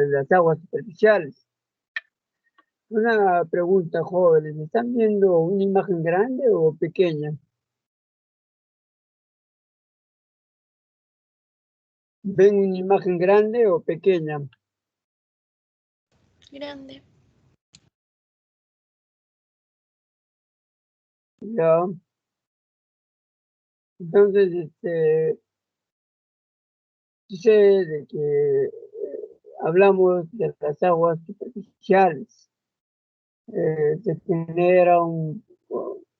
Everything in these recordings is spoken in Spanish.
las aguas superficiales. Una pregunta, jóvenes, ¿están viendo una imagen grande o pequeña? ¿Ven una imagen grande o pequeña? Grande. Ya. Entonces, sucede que hablamos de las aguas superficiales. Se genera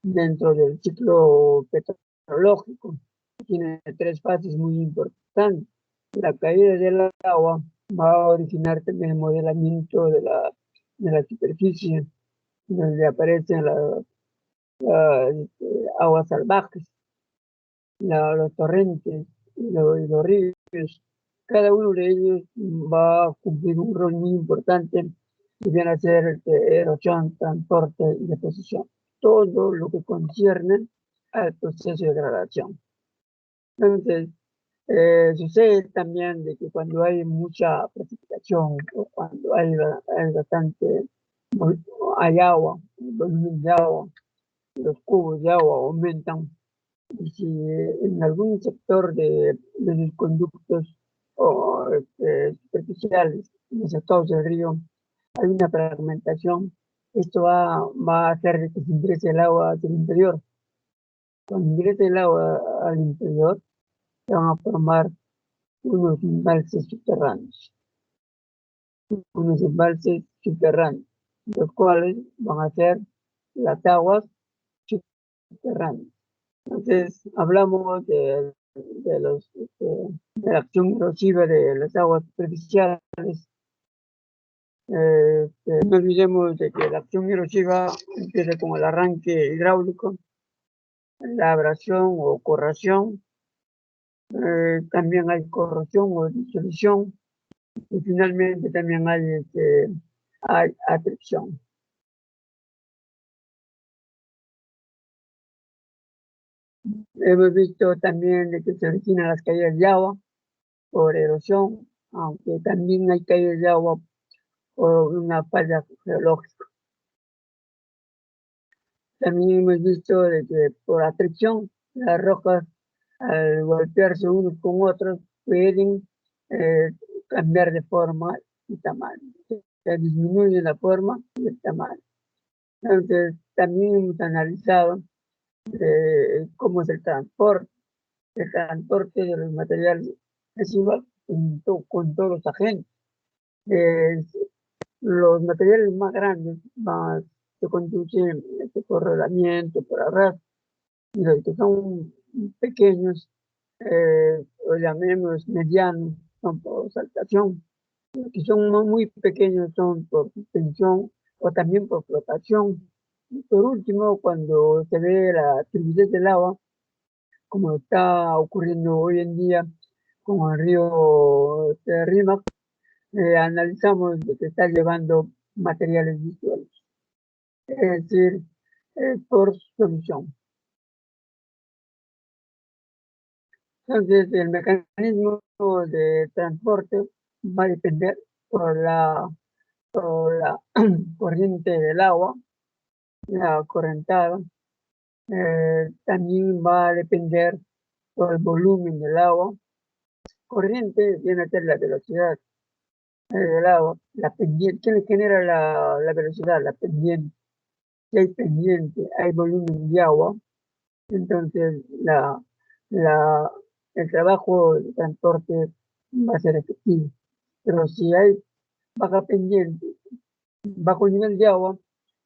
dentro del ciclo petrológico. Tiene tres fases muy importantes. La caída del agua va a originar también el modelamiento de la superficie, donde aparecen las aguas salvajes, los torrentes y los ríos. Cada uno de ellos va a cumplir un rol muy importante y viene a ser erosión, transporte y deposición. Todo lo que concierne al proceso de degradación. Entonces, sucede también de que cuando hay mucha precipitación o cuando hay bastante, hay agua, el volumen de agua, los cubos de agua aumentan. Y si en algún sector de los conductos o superficiales, en los sectores del río, hay una fragmentación, esto va a hacer que se ingrese el agua hacia el interior. Cuando ingrese el agua al interior, se van a formar unos embalses subterráneos, los cuales van a ser las aguas subterráneas. Entonces, hablamos de la acción erosiva de las aguas superficiales. No olvidemos de que la acción erosiva empieza con el arranque hidráulico, la abrasión o corrosión, también hay corrosión o disolución, y finalmente también hay atracción. Hemos visto también de que se originan las caídas de agua por erosión, aunque también hay caídas de agua por una falla geológica. También hemos visto de que por atracción las rocas al golpearse unos con otros pueden cambiar de forma y tamaño. Se disminuye la forma y el tamaño. Entonces, también hemos analizado cómo es el transporte de los materiales. Es igual con todos los agentes. Los materiales más grandes se conducen por rodamiento, por arrastre, y los que son pequeños, o llamemos medianos, son por saltación. Los que son muy pequeños son por suspensión o también por flotación. Y por último, cuando se ve la turbidez del agua, como está ocurriendo hoy en día con el río Rímac, analizamos lo que está llevando materiales visuales, es decir, por solución. Entonces, el mecanismo de transporte va a depender por la corriente del agua, la correntada. También va a depender por el volumen del agua. Corriente viene a ser la velocidad del agua, la pendiente. ¿Qué le genera la velocidad? La pendiente. Si hay pendiente, hay volumen de agua, entonces el trabajo de transporte va a ser efectivo. Pero si hay baja pendiente, bajo nivel de agua,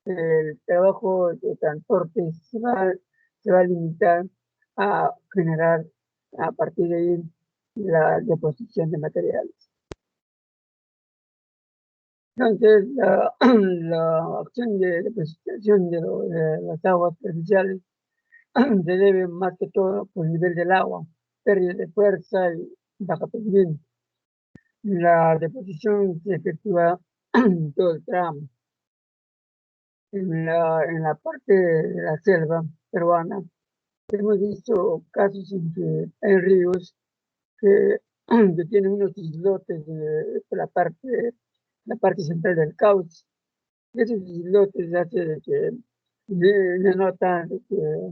el trabajo de transporte se va a limitar a generar a partir de ahí la deposición de materiales. Entonces, la acción de deposición de las aguas superficiales se debe más que todo por el nivel del agua, pérdida de fuerza y baja pendiente. La deposición se efectúa en todo el tramo. En la parte de la selva peruana hemos visto casos en que hay ríos que que tiene unos islotes por la parte central del cauce. Esos islotes hace de que denota de que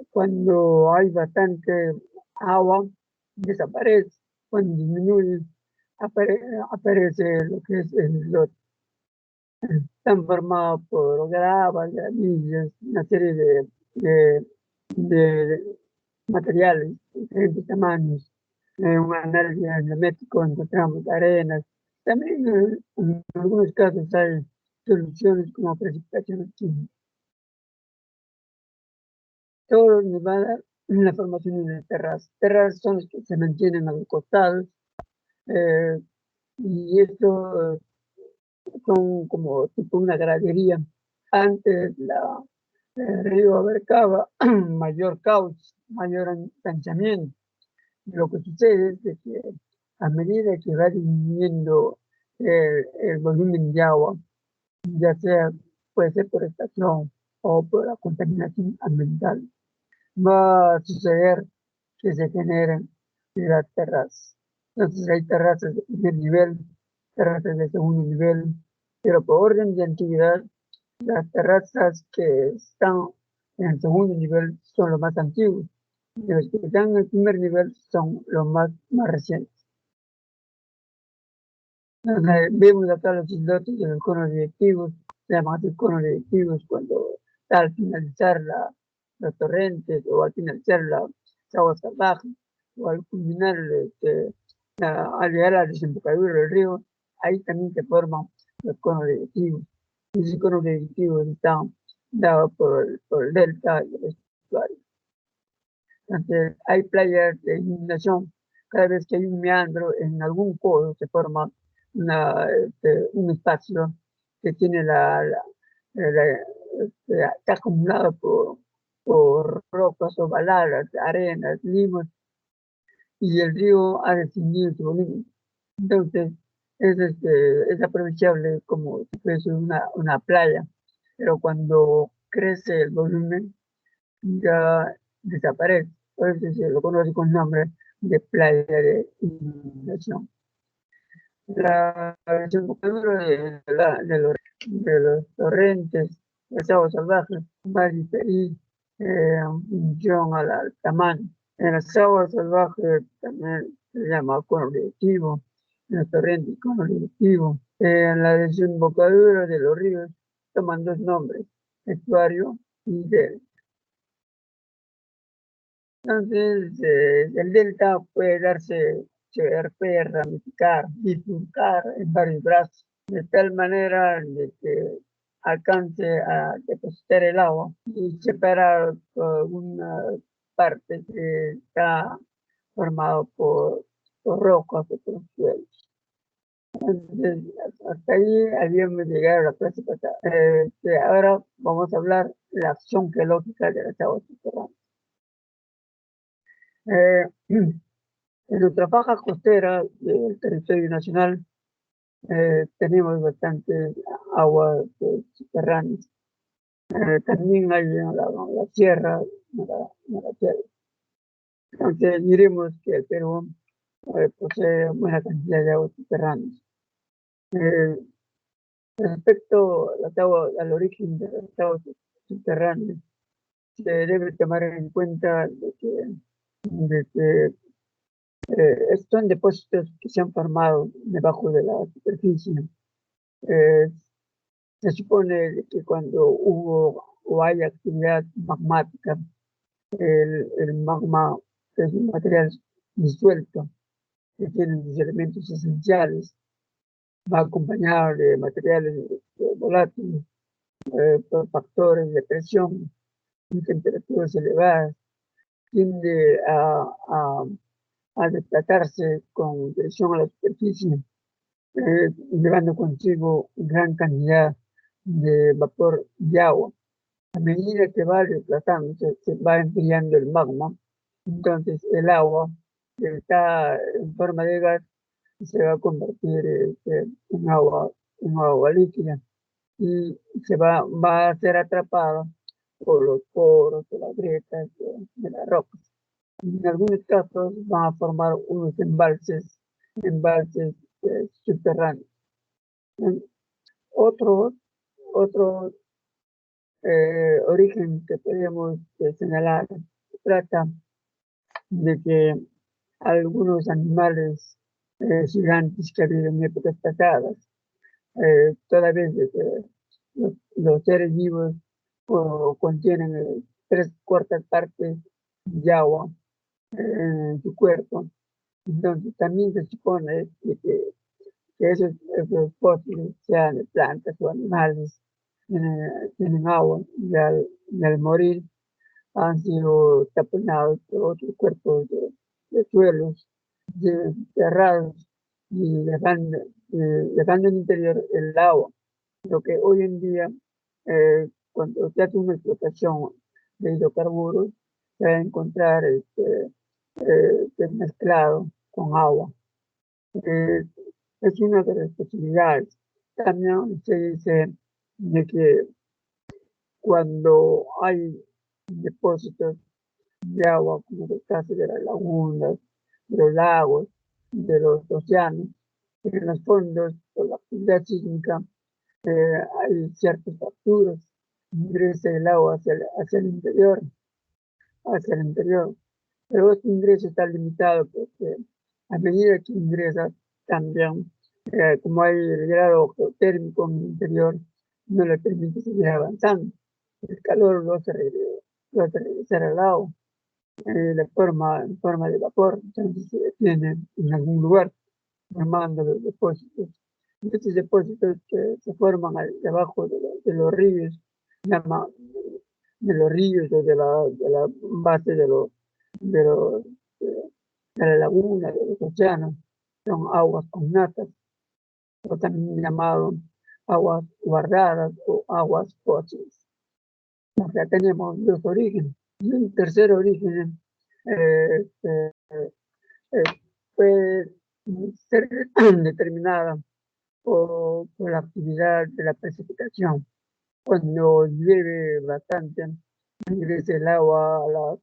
cuando hay bastante agua, desaparece. Cuando disminuye, aparece lo que es el islote. Están formados por grava, granillas, una serie de materiales de diferentes tamaños. En un análisis geométrico encontramos arenas. También en algunos casos hay soluciones como precipitaciones químicas. Todo nos va a dar una formación de terrazas. Terrazas son las que se mantienen a los costados, eh, y esto son como tipo una gradería. Antes el río abarcaba mayor cauce, mayor anchamiento. Lo que sucede es de que a medida que va disminuyendo el volumen de agua, ya sea, puede ser por estación o por la contaminación ambiental, va a suceder que se generen las terrazas. Entonces hay terrazas de primer nivel, terrazas de segundo nivel, pero por orden de antigüedad, las terrazas que están en el segundo nivel son los más antiguos y los que están en el primer nivel son los más recientes. Entonces, vemos acá los islotes de los conos directivos, se llaman así conos directivos cuando al finalizar los torrentes o al finalizar las aguas salvajes o al culminar al llegar a la desembocadura del río, ahí también se forman los conos directivos. Y esos conos directivos están dados por el delta y el estuario. Entonces, hay playas de inundación. Cada vez que hay un meandro en algún codo se forma un espacio que tiene está acumulado por rocas o baladas, arenas, limos, y el río ha descendido su volumen. Entonces, es aprovechable como si fuese una playa, pero cuando crece el volumen, ya desaparece. Por eso se lo conoce con nombre de playa de inundación. La desembocadura de los torrentes, las aguas salvajes, va a diferir en función al tamaño. En las aguas salvajes también se llama cono directivo, en los torrentes cono directivo. En la desembocadura de los ríos toman dos nombres, estuario y delta. Entonces, el delta puede ramificar, bifurcar en varios brazos, de tal manera de que alcance a depositar el agua y separar una parte que está formado por rocas o por suelos. Entonces, hasta ahí habíamos llegado a la clase pasada. Ahora vamos a hablar de la acción geológica de las aguas subterráneas. Eh, En nuestra faja costera del territorio nacional tenemos bastante agua subterránea. También hay en la sierra, en la sierra. Entonces diremos que el Perú posee buena cantidad de aguas subterráneas. Eh, Respecto al origen de las aguas subterráneas, se debe tomar en cuenta de que son depósitos que se han formado debajo de la superficie. Eh, Se supone que cuando hubo o hay actividad magmática, el magma, que es un material disuelto, que tiene sus elementos esenciales, va acompañado de materiales volátiles por factores de presión y temperaturas elevadas, tiende a desplazarse con presión a la superficie, llevando consigo gran cantidad de vapor de agua. A medida que va desplazándose, se va enfriando el magma, entonces el agua que está en forma de gas se va a convertir en agua líquida y va a ser atrapada por los poros, por las grietas de las rocas. En algunos casos van a formar unos embalses subterráneos. En otro origen que podemos señalar trata de que algunos animales gigantes que viven en épocas pasadas, toda vez de que los seres vivos contienen 3/4 partes de agua en su cuerpo. Entonces también se supone que esos fósiles, sean de plantas o animales, tienen agua y al morir han sido taponados por otros cuerpos de suelos cerrados y dejando en el interior el agua. Lo que hoy en día, cuando se hace una explotación de hidrocarburos, se va a encontrar mezclado con agua. Eh, es una de las posibilidades. También se dice de que cuando hay depósitos de agua, como el caso de las lagunas, de los lagos, de los océanos, en los fondos, por la actividad sísmica, hay ciertas fracturas, ingresa el agua hacia el interior, pero este ingreso está limitado porque a medida que ingresa también, como hay el grado geotérmico en el interior, no le permite seguir avanzando. El calor lo hace regresar al agua en forma de vapor, entonces se detiene en algún lugar, formando los depósitos. Y estos depósitos que se forman debajo de los ríos, llama, de los ríos o de la base de, los, de la laguna, de los océanos, son aguas cognatas, o también llamado aguas guardadas o aguas fósiles. O sea, tenemos dos orígenes. Y un tercer origen eh, eh, puede ser determinada por la actividad de la precipitación. Cuando llueve bastante, ingresa el agua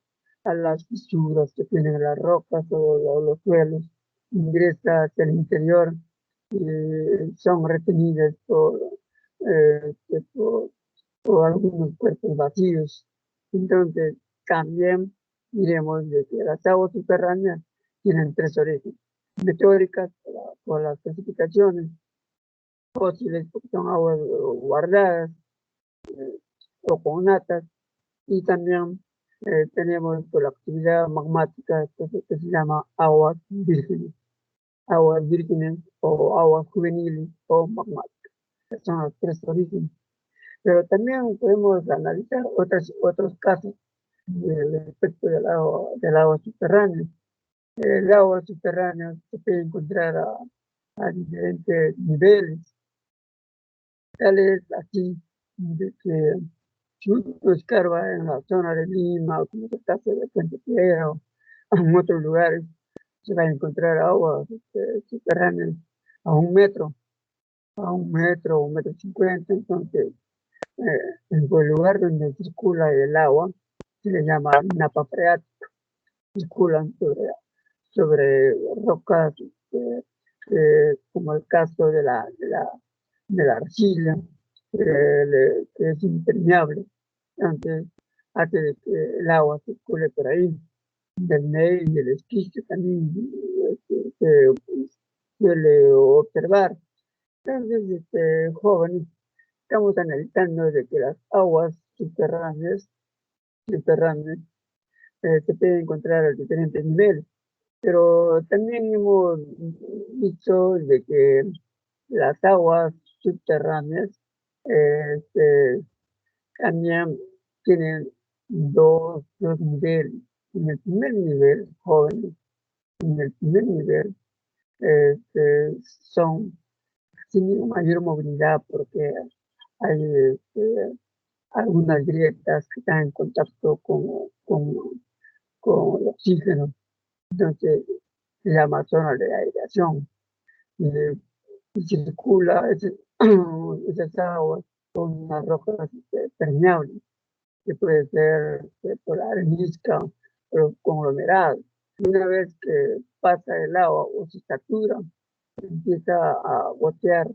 a las fisuras que tienen las rocas o los suelos, ingresa hacia el interior y son retenidas eh, por, por algunos cuerpos vacíos. Entonces, también diremos de que las aguas subterráneas tienen tres orígenes: meteóricas por las precipitaciones, fósiles porque son aguas guardadas o con natas, y también tenemos por la actividad magmática que se llama aguas vírgenes o aguas juveniles o magmáticas. Esos son los tres orígenes. Pero también podemos analizar otros casos respecto del agua subterránea. El agua subterránea se puede encontrar a diferentes niveles, tales así de que si uno escarba en la zona de Lima, o como el caso de Puente Piedra, o en otros lugares, se va a encontrar agua subterránea a 1 metro, a 1 metro, 1,50 m. Entonces, en el lugar donde circula el agua se le llama napa freática. Circulan sobre rocas, como el caso de la arcilla, que es impermeable. Entonces, hace que el agua circule por ahí. Del maíz y del esquisto también se suele observar. Entonces, jóvenes, estamos analizando de que las aguas subterráneas se pueden encontrar a diferentes niveles, pero también hemos dicho de que las aguas subterráneas también tienen dos niveles. En el primer nivel, jóvenes, en el primer nivel son sin mayor movilidad porque hay algunas grietas que están en contacto con el oxígeno. Entonces se llama zona de aireación. Y circula esas aguas con unas rocas permeables, que puede ser por arenisca los conglomerados. Una vez que pasa el agua o se satura, empieza a gotear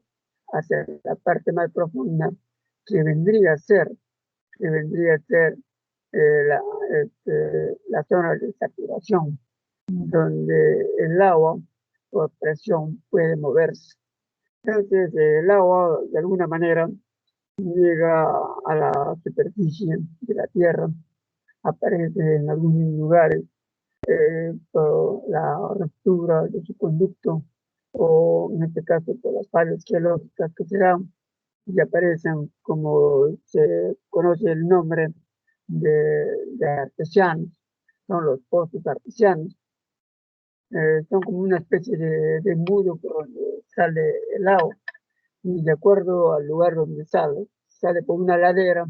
hacia la parte más profunda que vendría a ser, que vendría a ser la, la zona de saturación, donde el agua por presión puede moverse. Entonces el agua de alguna manera llega a la superficie de la Tierra, aparece en algunos lugares por la ruptura de su conducto o en este caso por las fallas geológicas que se dan y aparecen como se conoce el nombre de artesianos, son los pozos artesianos. Son como una especie de embudo por donde sale el agua y de acuerdo al lugar donde sale por una ladera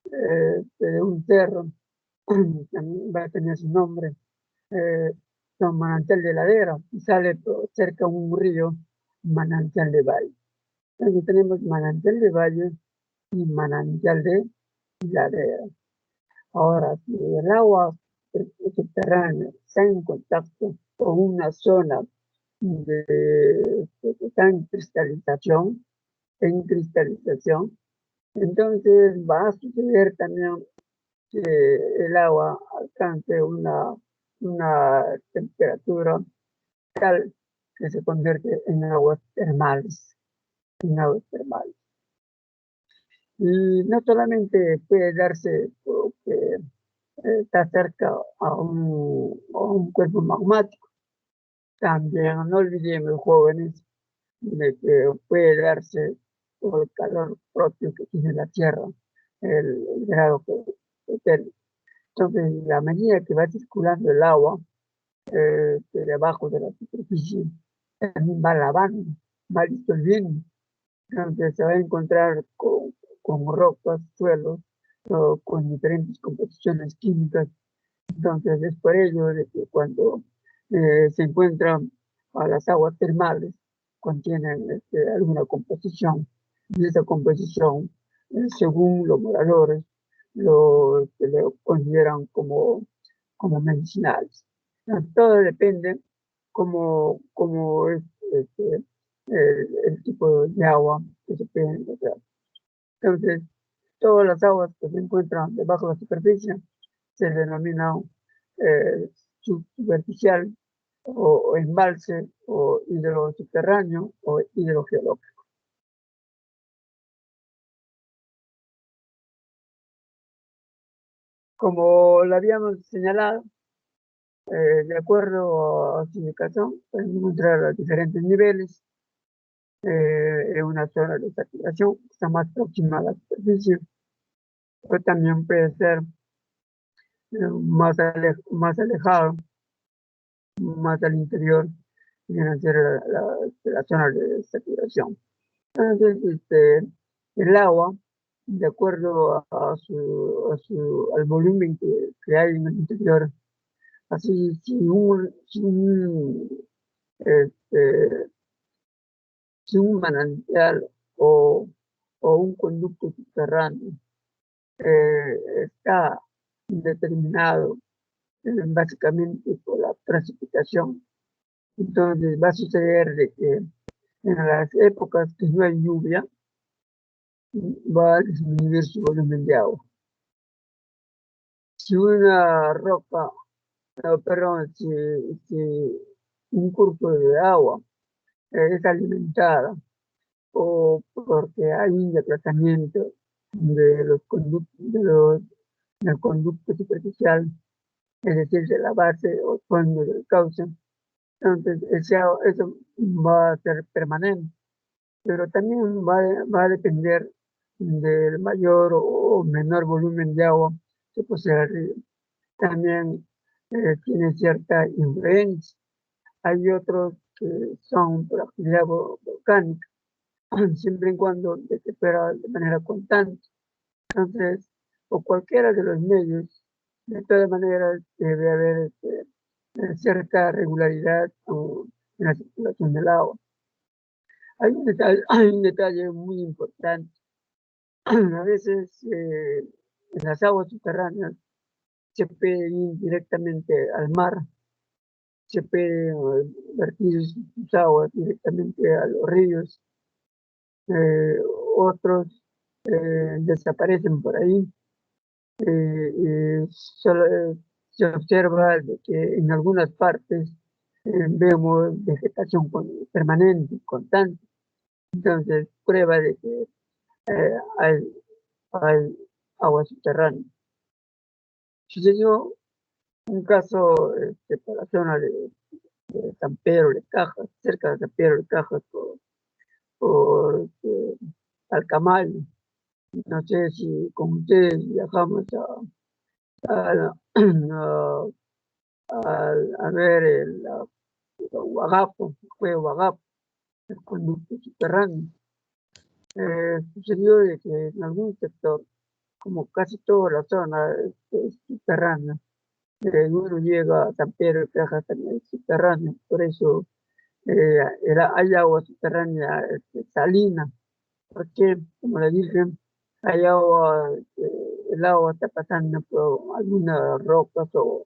de un cerro, también va a tener su nombre, eh, son manantial de ladera y sale cerca de un río, manantial de valle. Entonces tenemos manantial de valle y manantial de ladera. Ahora, si el agua subterránea está en contacto con una zona que está en cristalización, entonces va a suceder también que el agua alcance una temperatura tal que se convierte en aguas termales. Y no solamente puede darse porque está cerca a un cuerpo magmático, también no olvidemos, jóvenes, de que puede darse por el calor propio que tiene la Tierra, el grado que entonces, a medida que va circulando el agua de debajo de la superficie, también va lavando, va disolviendo. Entonces, se va a encontrar con rocas, suelos, o con diferentes composiciones químicas. Entonces, es por ello de que cuando se encuentran a las aguas termales, contienen alguna composición, y esa composición, según los moradores, lo consideran como medicinales. Todo depende cómo es el tipo de agua que se puede encontrar. Entonces, todas las aguas que se encuentran debajo de la superficie se denominan eh, superficial o embalse o hidrosubterráneo o hidrogeológico. Como lo habíamos señalado, de acuerdo a su ubicación, pueden encontrar los diferentes niveles en una zona de saturación que está más próxima a la superficie, o también puede ser más alejado, más al interior, viene a ser la zona de saturación. Entonces, el agua, de acuerdo al volumen que hay en el interior, así este, si un manantial o un conducto subterráneo está determinado básicamente por la precipitación. Entonces va a suceder de que en las épocas que no hay lluvia, va a disminuir su volumen de agua. Si una roca, perdón, si un curso de agua es alimentada o porque hay un desplazamiento de los conductos, del conducto superficial, es decir, de la base o fondo del cauce, entonces eso va a ser permanente, pero también va a depender del mayor o menor volumen de agua que posee el río. También tiene cierta influencia. Hay otros que son por actividad volcánica, siempre y cuando se fuera de manera constante. Entonces, o cualquiera de los medios, de todas maneras debe haber cierta regularidad en la circulación del agua. Hay un detalle muy importante. A veces en las aguas subterráneas se puede ir directamente al mar, se puede vertir sus aguas directamente a los ríos, eh, otros desaparecen por ahí. Solo se observa de que en algunas partes vemos vegetación permanente, constante. Entonces, prueba de que hay, hay agua subterránea. Sucedió un caso por la zona de San Pedro de Cajas, cerca de San Pedro de Cajas, por Alcamayo. No sé si con ustedes viajamos a, a, a ver Huagapo, fue Huagapo, el conducto subterráneo. Sucedió de que en algún sector, como casi toda la zona es subterránea, uno llega a San Pedro de Cajas también es subterráneo, por eso hay agua subterránea salina, porque, como le dije, hay agua, el agua está pasando por algunas rocas o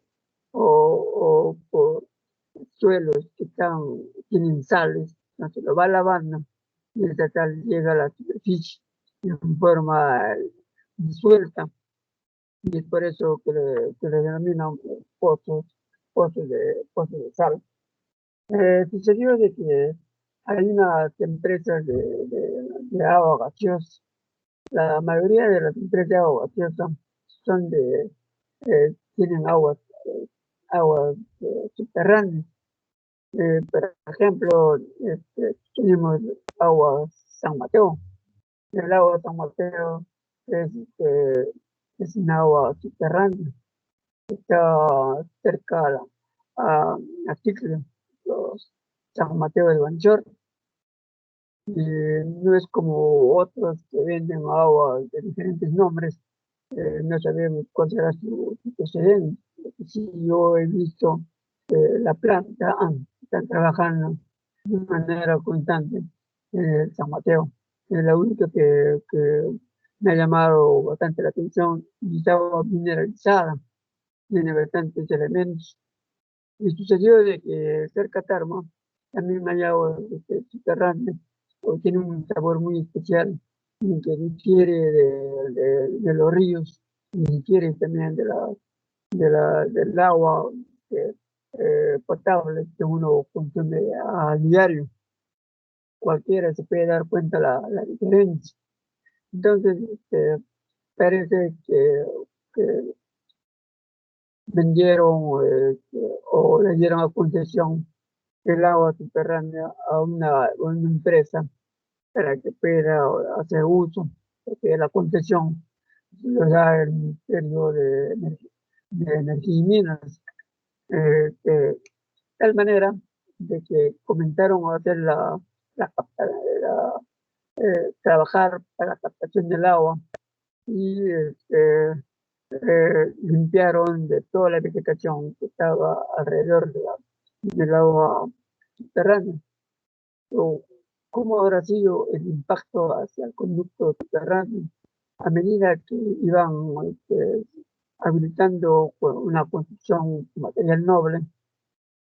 por suelos que tienen sales, entonces lo va lavando y esa sal llega a la superficie en forma disuelta y es por eso que le denominan pozos de sal. Sucedió de que hay unas empresas de agua gaseosa. La mayoría de las empresas de agua gaseosa son tienen aguas subterráneas. Por ejemplo, tenemos agua San Mateo. El agua San Mateo es un agua subterránea. Está cerca a Ticre, los San Mateo del Banchor. Y no es como otros que venden agua de diferentes nombres. No sabemos cuál será su procedencia. Sí, yo he visto la planta, están trabajando de manera constante en San Mateo. Es la única que me ha llamado bastante la atención y estaba mineralizada, tiene bastantes elementos. Y sucedió de que cerca de Tarma también hay agua subterránea, o tiene un sabor muy especial, y que difiere de los ríos, y difiere también del agua potable que uno consume a diario. Cualquiera se puede dar cuenta la diferencia. Entonces, parece que vendieron o le dieron a concesión el agua subterránea a una empresa para que pueda hacer uso, porque la concesión lo da el Ministerio de Energía y Minas, de tal manera de que comenzaron a hacer la, trabajar para la captación del agua y limpiaron de toda la vegetación que estaba alrededor del agua subterránea. O ¿cómo habrá sido el impacto hacia el conducto subterráneo a medida que iban habilitando una construcción de material noble?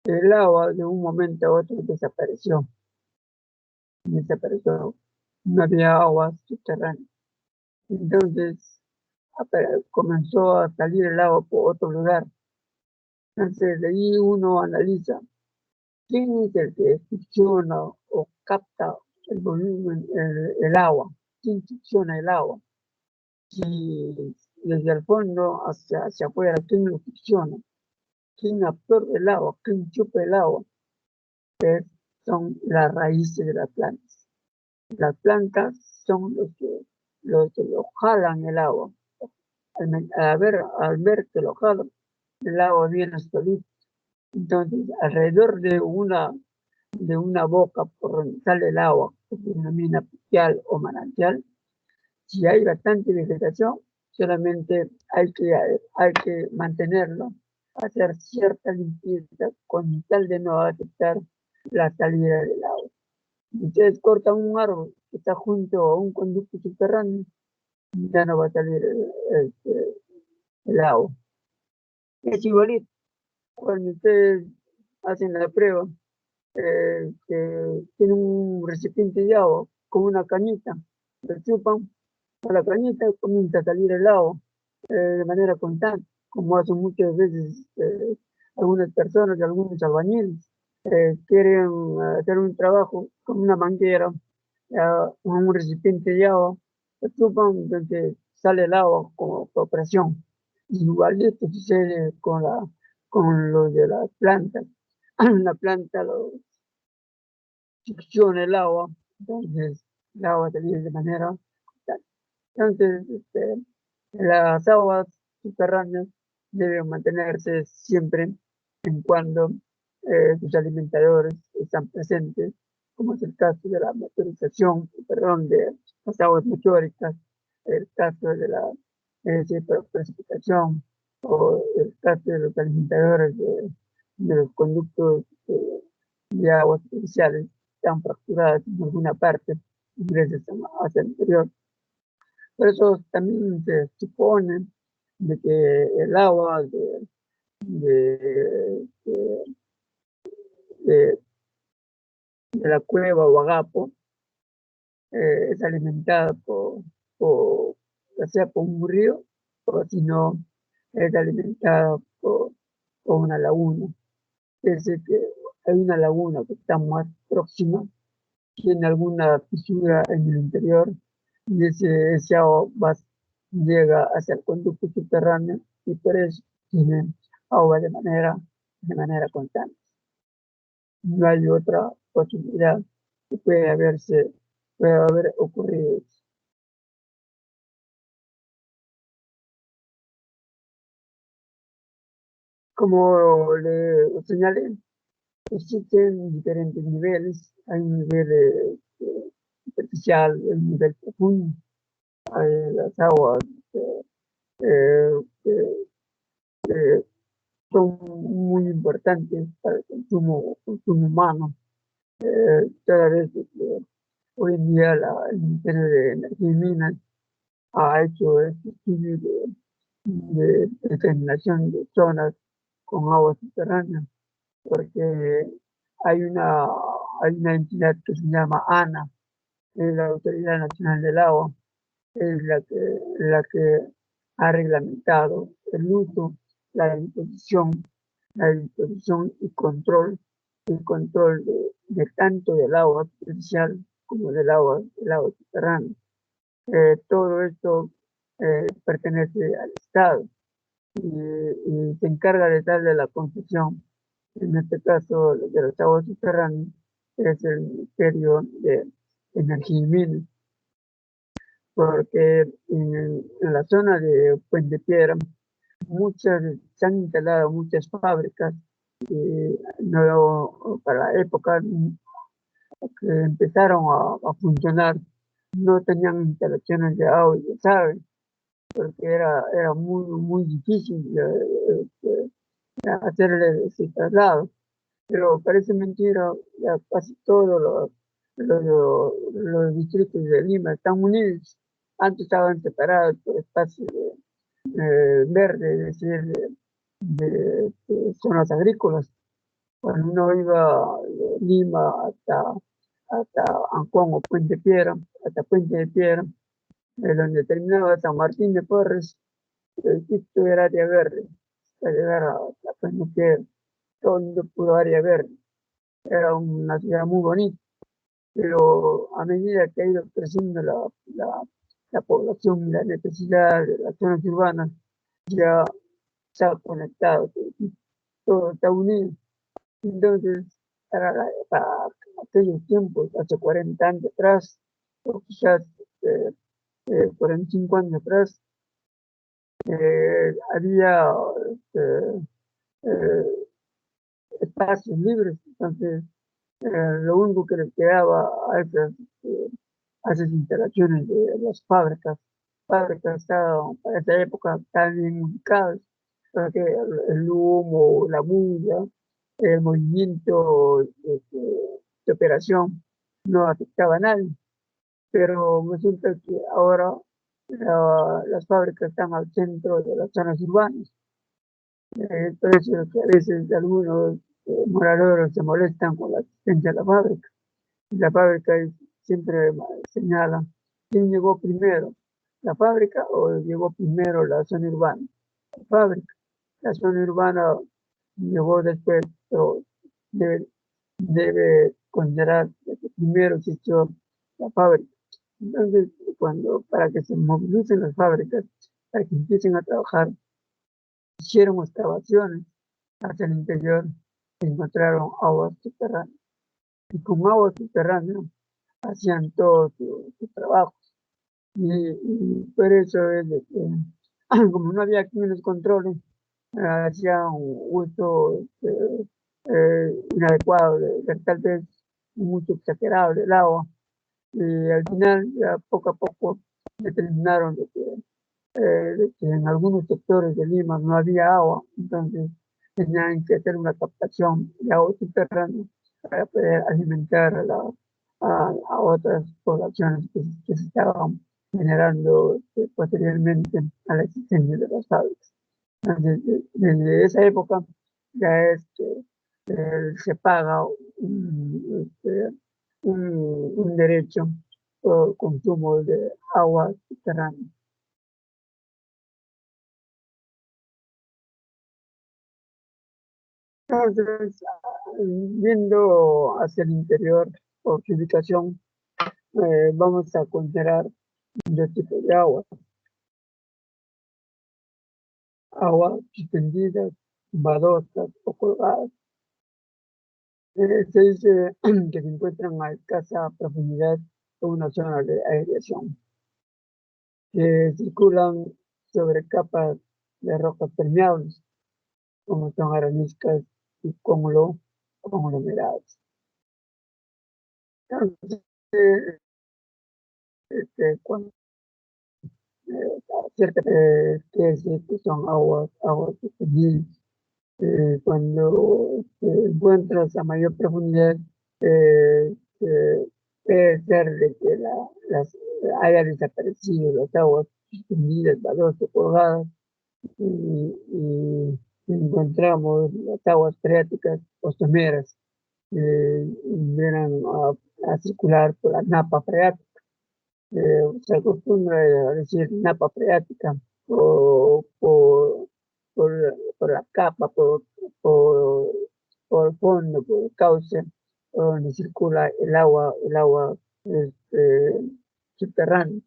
El agua de un momento a otro desapareció, no había agua subterránea. Entonces comenzó a salir el agua por otro lugar. Entonces de ahí uno analiza quién es el que succiona o capta el volumen, el agua, quién succiona el agua. Si desde el fondo hacia afuera, quién lo succiona, quién absorbe el agua, quién chupa el agua, son las raíces de las plantas. Las plantas son los que lo jalan el agua. Al ver que lo jalan, el agua viene solito. Entonces, alrededor de una boca por donde sale el agua, que se denomina pipial o manantial, si hay bastante vegetación, solamente hay que mantenerlo, hacer cierta limpieza con tal de no afectar la salida del agua. Ustedes cortan un árbol que está junto a un conducto subterráneo, ya no va a salir el agua. Es igualito. Cuando ustedes hacen la prueba, que tienen un recipiente de agua con una cañita, lo chupan a la cañita y comienza a salir el agua de manera constante, como hacen muchas veces algunas personas y algunos albañiles. Quieren hacer un trabajo con una manguera, con un recipiente de agua, lo chupan, entonces sale el agua con presión. Igualito sucede con lo de las plantas. La planta lo succiona el agua, entonces el agua sale de manera constante. Entonces, las aguas subterráneas deben mantenerse siempre en cuando sus alimentadores están presentes, como es el caso de la motorización, perdón, de las aguas meteóricas, el caso de la precipitación o el caso de los alimentadores de los conductos de aguas artificiales están fracturadas en alguna parte, ingresos hacia el interior. Por eso también se supone de que el agua de, de- de la cueva o agapo es alimentada ya sea por un río o si no es alimentada por una laguna. Es decir, que hay una laguna que está más próxima, tiene alguna fisura en el interior y ese agua llega hacia el conducto subterráneo y por eso tiene agua de manera constante. No hay otra posibilidad que puede haber ocurrido. Como le señalé, existen diferentes niveles. Hay un nivel superficial, un nivel profundo, hay las aguas eh, que son muy importantes para el consumo humano. Toda vez que hoy en día el Ministerio de Energía y Minas ha hecho este estudio de determinación de zonas con aguas subterráneas, porque hay una, hay una entidad que se llama ANA, que es la Autoridad Nacional del Agua, es la que ha reglamentado el uso, la disposición, y control, el control de tanto del agua artificial como del agua subterránea. Todo esto pertenece al Estado y se encarga de darle la concesión, en este caso de las aguas subterráneas, es el Ministerio de Energía y Minas, porque en la zona de Puente Piedra se han instalado muchas fábricas y no, para la época que empezaron a funcionar, no tenían instalaciones de agua y desagüe, porque era muy difícil hacerle ese traslado. Pero parece mentira, ya casi todos los distritos de Lima están unidos. Antes estaban separados por espacios verdes, es decir, de zonas agrícolas. Cuando uno iba de Lima hasta Ancón o Puente Piedra, hasta Puente de Piedra, donde terminaba San Martín de Porres, el sitio era área verde, para llegar a Puente Piedra, todo puro área verde. Era una ciudad muy bonita, pero a medida que ha ido creciendo la población y la necesidad de las zonas urbanas, ya se ha conectado, todo está unido. Entonces, para aquellos tiempos, hace 40 años atrás, o quizás 45 años atrás, había eh, espacios libres. Entonces, lo único que les quedaba eh, a esas instalaciones de las fábricas estaban, para esa época estaban bien ubicadas, para que el humo, la bulla, el movimiento de operación no afectaba a nadie. Pero resulta que ahora las fábricas están al centro de las zonas urbanas Por eso que a veces algunos moradores se molestan con la existencia de la fábrica. La fábrica siempre señala quién llegó primero, la fábrica o llegó primero la zona urbana. La fábrica, la zona urbana llegó después, pero debe, debe considerar que primero existió la fábrica. Entonces, para que se movilicen las fábricas, para que empiecen a trabajar, hicieron excavaciones hacia el interior, encontraron aguas subterráneas. Y con aguas subterráneas hacían todo su trabajo. Y por eso es de que, como no había quien los controle, hacían un uso inadecuado, tal vez mucho exagerado del agua. Y al final, ya poco a poco, determinaron de que en algunos sectores de Lima no había agua, entonces tenían que hacer una captación de agua subterránea para poder alimentar a otras poblaciones que se estaban generando posteriormente a la existencia de las fábricas. Entonces, desde esa época ya es que se paga un derecho por consumo de agua subterránea. Entonces, viendo hacia el interior o su ubicación, vamos a considerar dos tipos de agua. Agua suspendidas, badosas o colgadas. Se dice que se encuentran a escasa profundidad en una zona de aireación, que circulan sobre capas de rocas permeables, como son areniscas y conglomerados. Entonces, cuando cierta que son aguas sostenibles. Cuando te encuentras a mayor profundidad, puede ser de que haya desaparecido las aguas suspendidas, baldosas, colgadas, y encontramos las aguas freáticas o someras vienen a circular por la napa freática. Se acostumbra a decir napa freática o por la capa, por, por el fondo, por el cauce, donde circula el agua este, subterránea.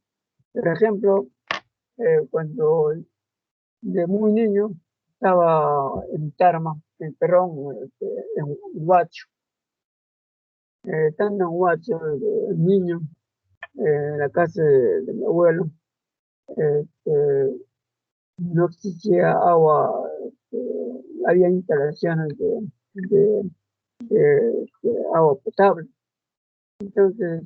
Por ejemplo, cuando de muy niño estaba en Tarma, en Perón, en Huacho, estando en Huacho, de niño, en la casa de mi abuelo, este, no existía agua, había instalaciones de agua potable. Entonces,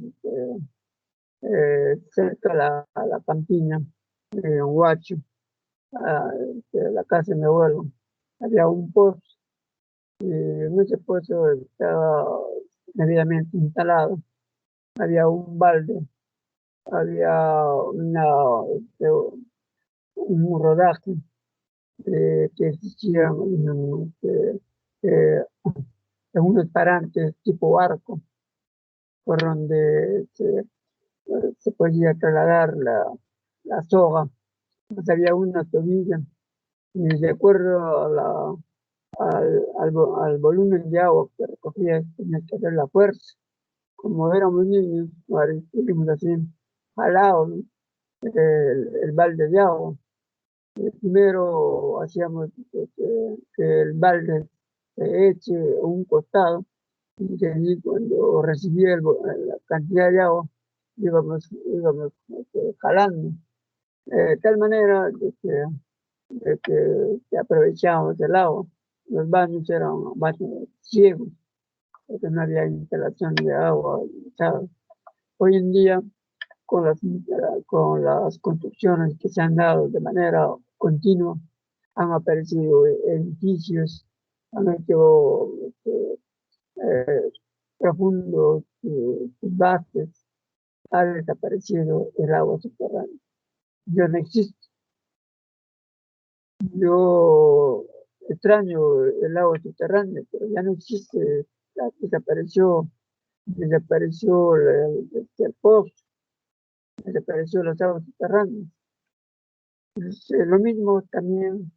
cerca a la campiña, en Huacho, de la casa de mi abuelo, había un pozo, y en ese pozo estaba debidamente instalado, había un balde, había este, un rodaje que existían eh, en unos parantes tipo arco, por donde se podía trasladar la soga. Pues había una tobilla y de acuerdo al volumen de agua que recogía, tenía que hacer la fuerza. Como éramos niños, estuvimos así, jalados, ¿no? El balde de agua. Primero hacíamos que el balde se eche a un costado y allí cuando recibía la cantidad de agua íbamos jalando. De tal manera que aprovechábamos el agua. Los baños eran baños ciegos, porque no había instalación de agua, ¿sabes? Hoy en día, con las construcciones que se han dado de manera continua, han aparecido edificios, han hecho eh, profundos bases, ha desaparecido el agua subterránea. Ya no existe. Yo extraño el agua subterránea, pero ya no existe, ya desapareció el pozo, desapareció las aguas subterráneas. Lo mismo también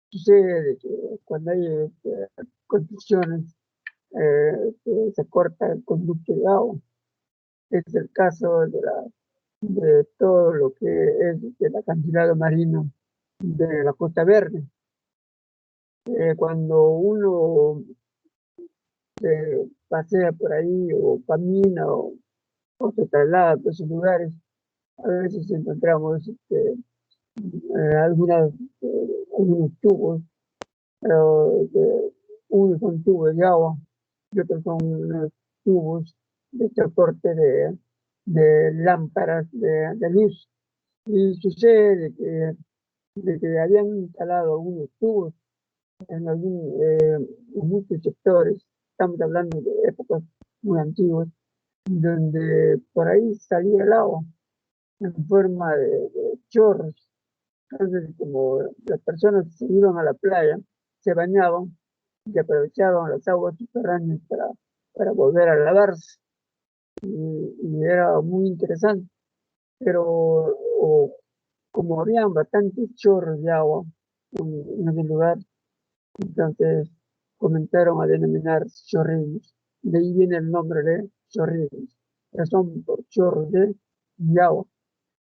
sucede que cuando hay construcciones, se corta el conducto de agua. Es el caso de todo lo que es el acantilado marino de la Costa Verde. Cuando uno pasea por ahí o camina o se traslada por esos lugares, a veces encontramos algunos tubos, unos son tubos de agua y otros son unos tubos de transporte de lámparas de luz. Y sucede de que habían instalado algunos tubos en muchos sectores. Estamos hablando de épocas muy antiguas, donde por ahí salía el agua en forma de chorros. Entonces, como las personas se iban a la playa, se bañaban y aprovechaban las aguas subterráneas para volver a lavarse. Y era muy interesante. Pero como habían bastantes chorros de agua en ese lugar, entonces comenzaron a denominar chorrillos. De ahí viene el nombre de chorrillos, que son por chorros de agua.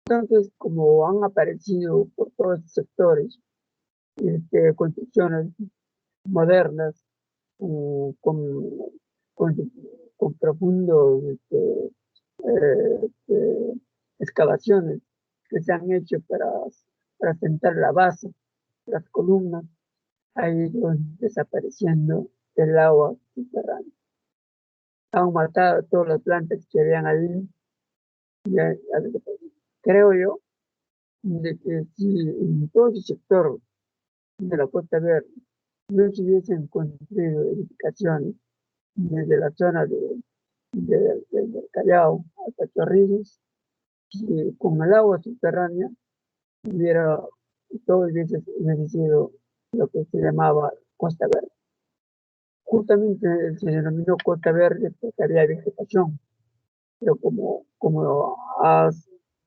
Entonces, como han aparecido por todos los sectores construcciones modernas con, con, con profundos excavaciones que se han hecho para sentar la base, las columnas, ha ido desapareciendo el agua subterránea. Han matado todas las plantas que habían ahí. Creo yo de que si en todo ese sector de la Costa Verde no se hubiesen construido edificaciones desde la zona del Callao hasta Chorrillos, y con el agua subterránea hubiera, todo hubiese sido lo que se llamaba Costa Verde. Justamente se denominó Costa Verde porque había vegetación, pero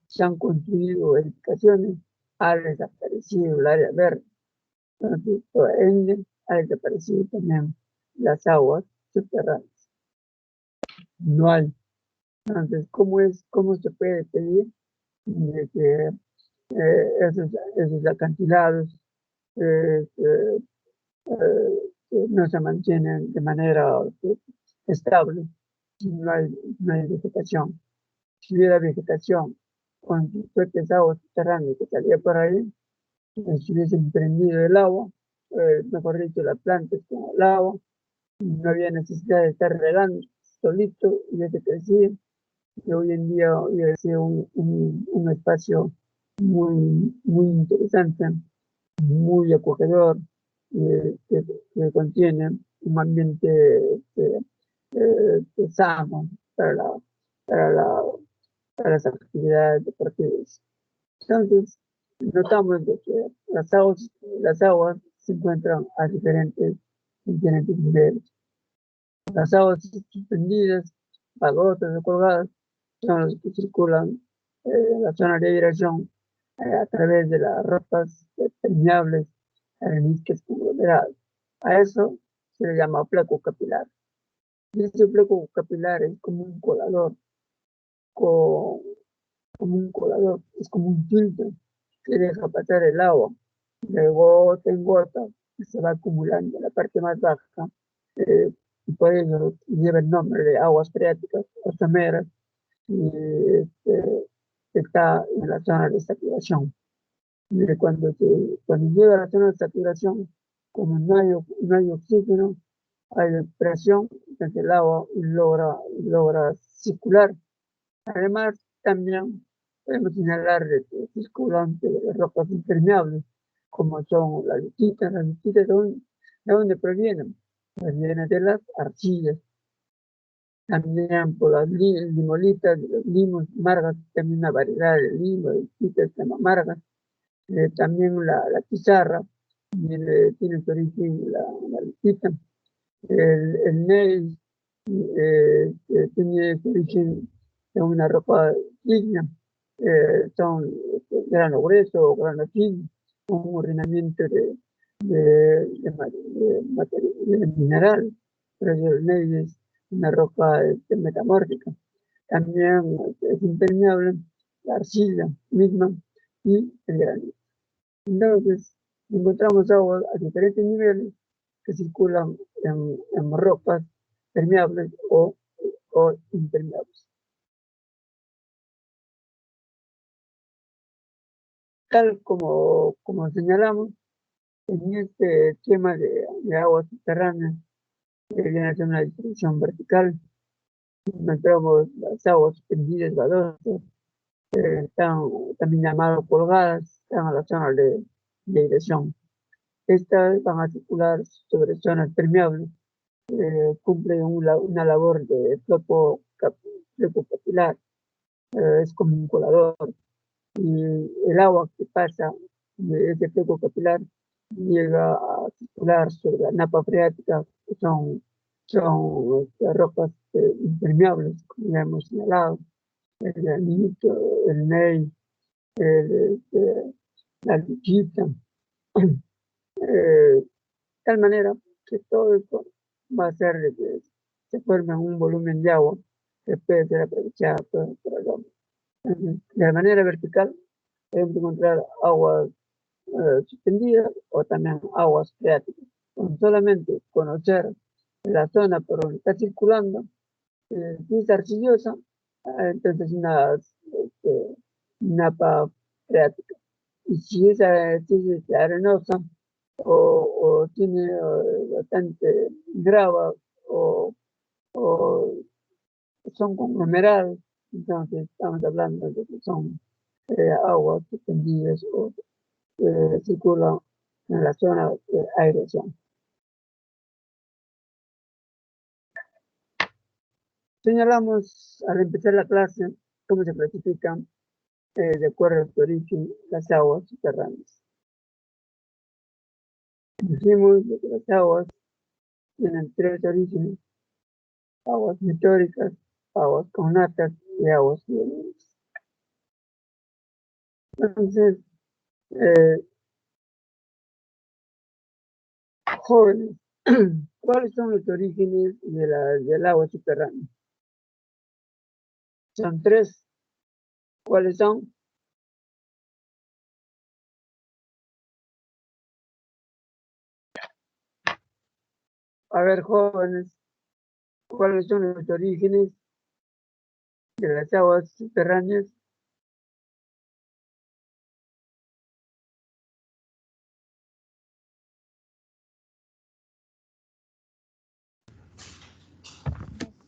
se han construido edificaciones, ha desaparecido el área verde. Entonces, por ende, ha desaparecido también las aguas subterráneas. No hay. Entonces, cómo se puede pedir de que esos acantilados eh, eh, no se mantienen de manera estable si no hay vegetación? Si hubiera vegetación con fuertes aguas subterráneas que salía por ahí, si hubiesen prendido el agua, mejor dicho, las plantas con el agua, no había necesidad de estar regando solito, hubiese crecido, y hoy en día hubiera sido un espacio muy interesante, muy acogedor, que contiene un ambiente sano para, para, la, para las actividades deportivas. Entonces, notamos de que las aguas se encuentran a diferentes niveles. Las aguas suspendidas, vagotas o colgadas, son las que circulan en la zona de dirección a través de las ropas permeables, areniscas conglomeradas. A eso se le llama fleco capilar. Y este fleco capilar es como un colador, como un colador, es como un filtro que deja pasar el agua de gota en gota y se va acumulando en la parte más baja. Eh, y por eso lleva el nombre de aguas freáticas o someras, y está en la zona de saturación. Cuando llega a la zona de saturación, como no hay oxígeno, hay presión, entonces el agua logra circular. Además, también podemos señalar de que circulan ropas impermeables, como son las luchitas. Las luchitas, ¿de dónde provienen? Provienen de las arcillas. También por las limolitas, los limos, margas, también una variedad de limos, de luchitas margas. También la pizarra tiene su origen en la lechita. El Ney tiene su origen en una ropa ígnea. Son grano grueso o grano fino, con un ordenamiento de mineral. Pero el Ney es una roca metamórfica. También es impermeable la arcilla misma y el granito. Entonces, encontramos agua a diferentes niveles que circulan en rocas permeables o impermeables. Tal como señalamos, en este tema de aguas subterráneas, que viene a ser una distribución vertical, encontramos las aguas suspendidas baldosas, están también llamadas colgadas, están a la zona de dirección. Estas van a circular sobre zonas permeables, cumplen una labor de flujo capilar, es como un colador, y el agua que pasa de ese flujo capilar llega a circular sobre la napa freática, que son rocas impermeables, como ya hemos señalado, el granito, el ney, la lechita, de tal manera que todo esto va a hacer de que se forme un volumen de agua que puede ser aprovechado por el hombre. De manera vertical podemos encontrar aguas suspendidas o también aguas freáticas. Con solamente conocer la zona por donde está circulando, si es arcillosa, entonces este, napa freática. Y si es arenosa o tiene bastante grava o son conglomerados, entonces estamos hablando de que son aguas suspendidas o circulan en la zona de aireación. Señalamos al empezar la clase cómo se clasifican de acuerdo a su origen las aguas subterráneas. Dijimos que las aguas tienen tres orígenes: aguas meteóricas, aguas cognatas y aguas fluviales. Entonces, jóvenes, ¿cuáles son los orígenes del agua subterránea? Son tres. ¿Cuáles son? A ver, jóvenes, ¿cuáles son los orígenes de las aguas subterráneas?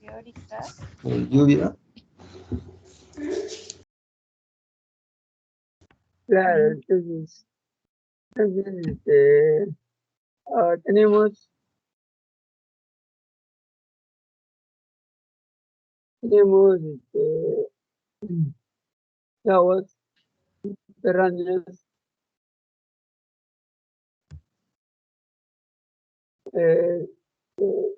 Meteóricas. Lluvia. Claro, entonces tenemos aguas subterráneas, eh, eh,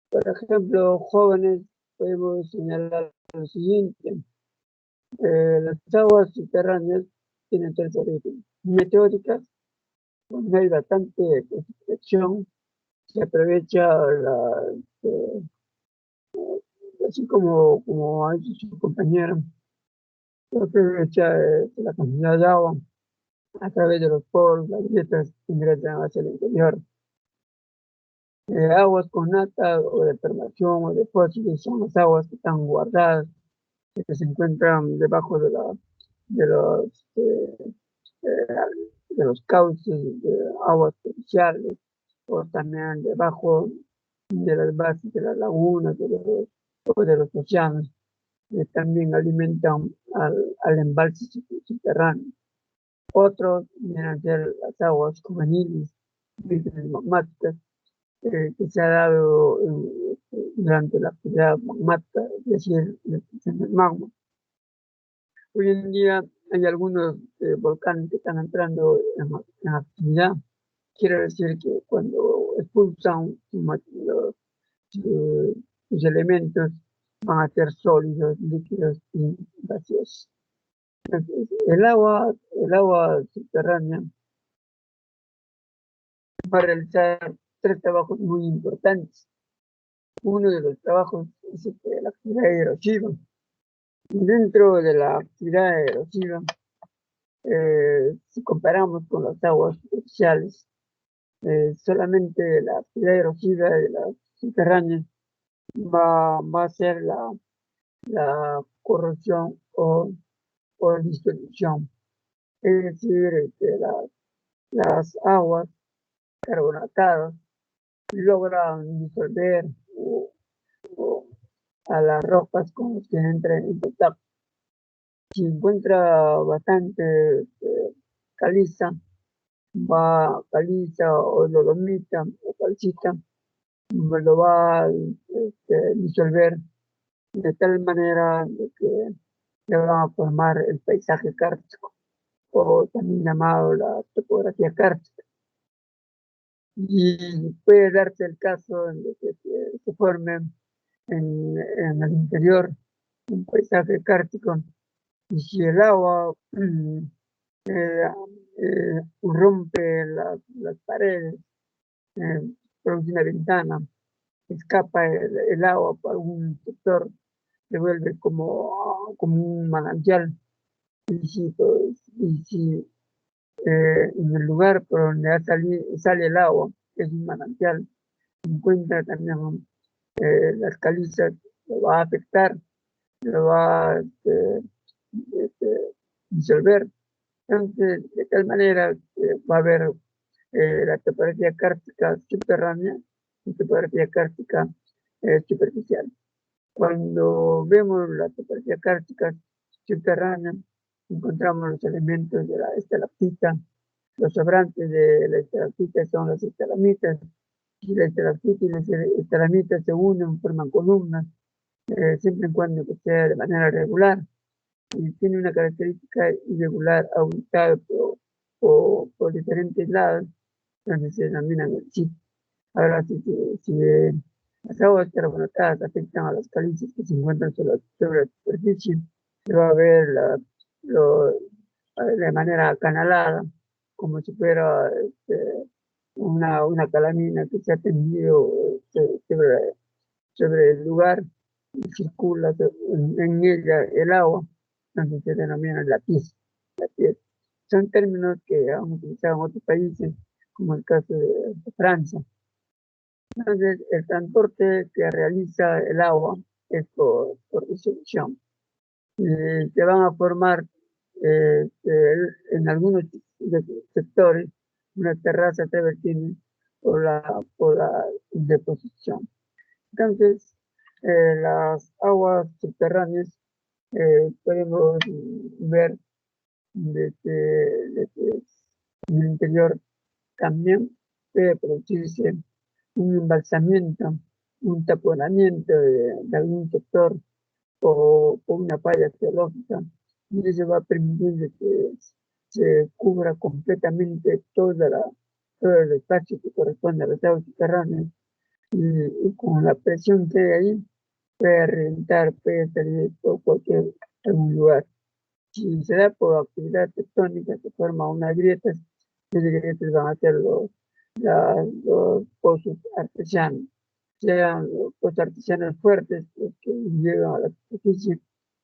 por ejemplo, jóvenes, podemos señalar lo siguiente: las aguas subterráneas tienen tres orígenes: meteóricas, donde hay bastante precipitación, se aprovecha eh, así como ha dicho su compañero, se aprovecha la cantidad de agua a través de los poros, las grietas que ingresan hacia el interior. Aguas con nata o de perlación o de fósiles son las aguas que están guardadas, que se encuentran debajo de los, eh, de los cauces de aguas superficiales, o también debajo de las bases de las lagunas o de los océanos, que también alimentan al embalse subterráneo. Otros vienen a ser las aguas juveniles, vírgenes magmáticas, que se ha dado durante la actividad magmática, es decir, la explosión del magma. Hoy en día hay algunos volcanes que están entrando en actividad. Quiere decir que cuando expulsan sus, sus elementos, van a ser sólidos, líquidos y gaseosos. Entonces, el agua subterránea va a realizar tres trabajos muy importantes. Uno de los trabajos es la actividad erosiva. Dentro de la actividad erosiva, si comparamos con las aguas superficiales, solamente la actividad erosiva de las subterráneas va a ser la corrosión o disolución. Es decir, las aguas carbonatadas logran disolver o a las rocas con las que entran en contacto. Si encuentra bastante caliza, caliza o dolomita o calcita, lo va a disolver de tal manera de que le va a formar el paisaje kárstico, o también llamado la topografía kárstica. Y puede darse el caso de que se forme en el interior un paisaje kárstico, y si el agua eh, rompe las paredes, eh, produce una ventana, escapa el agua por algún sector, se vuelve como un manantial. Y si en el lugar por donde sale el agua, que es un manantial, se encuentra también las calizas, lo va a afectar, lo va a este, disolver. Entonces, de tal manera va a haber la topografía kártica subterránea y topografía kártica superficial. Cuando vemos la topografía kártica subterránea, encontramos los elementos de la estalactita. Los sobrantes de la estalactita son las estalamitas. Y la estalactita y las estalamitas se unen, forman columnas, siempre y cuando que sea de manera regular. Y tiene una característica irregular, abultada por diferentes lados, entonces se denominan el chip. Ahora, si las aguas carbonatadas afectan a las calizas que se encuentran sobre la superficie, se va a ver lo, de manera acanalada, como si fuera una calamina que se ha tendido sobre el lugar y circula en ella el agua, entonces se denomina la pieza. Son términos que han utilizado en otros países, como el caso de Francia. Entonces, el transporte que realiza el agua es por disolución. Se van a formar en algunos sectores una terraza travertina por la deposición. Entonces, las aguas subterráneas podemos ver desde en el interior también puede producirse un embalsamiento, un taponamiento de algún sector o una falla geológica, y eso va a permitir que se cubra completamente todo el espacio que corresponde a las aguas subterráneas, y con la presión que hay ahí puede reventar, puede salir por cualquier algún lugar. Si se da por actividad tectónica, se forma unas grietas, y esas grietas van a ser los pozos artesanos, sean los pozos artesanos fuertes, los que llegan a la superficie,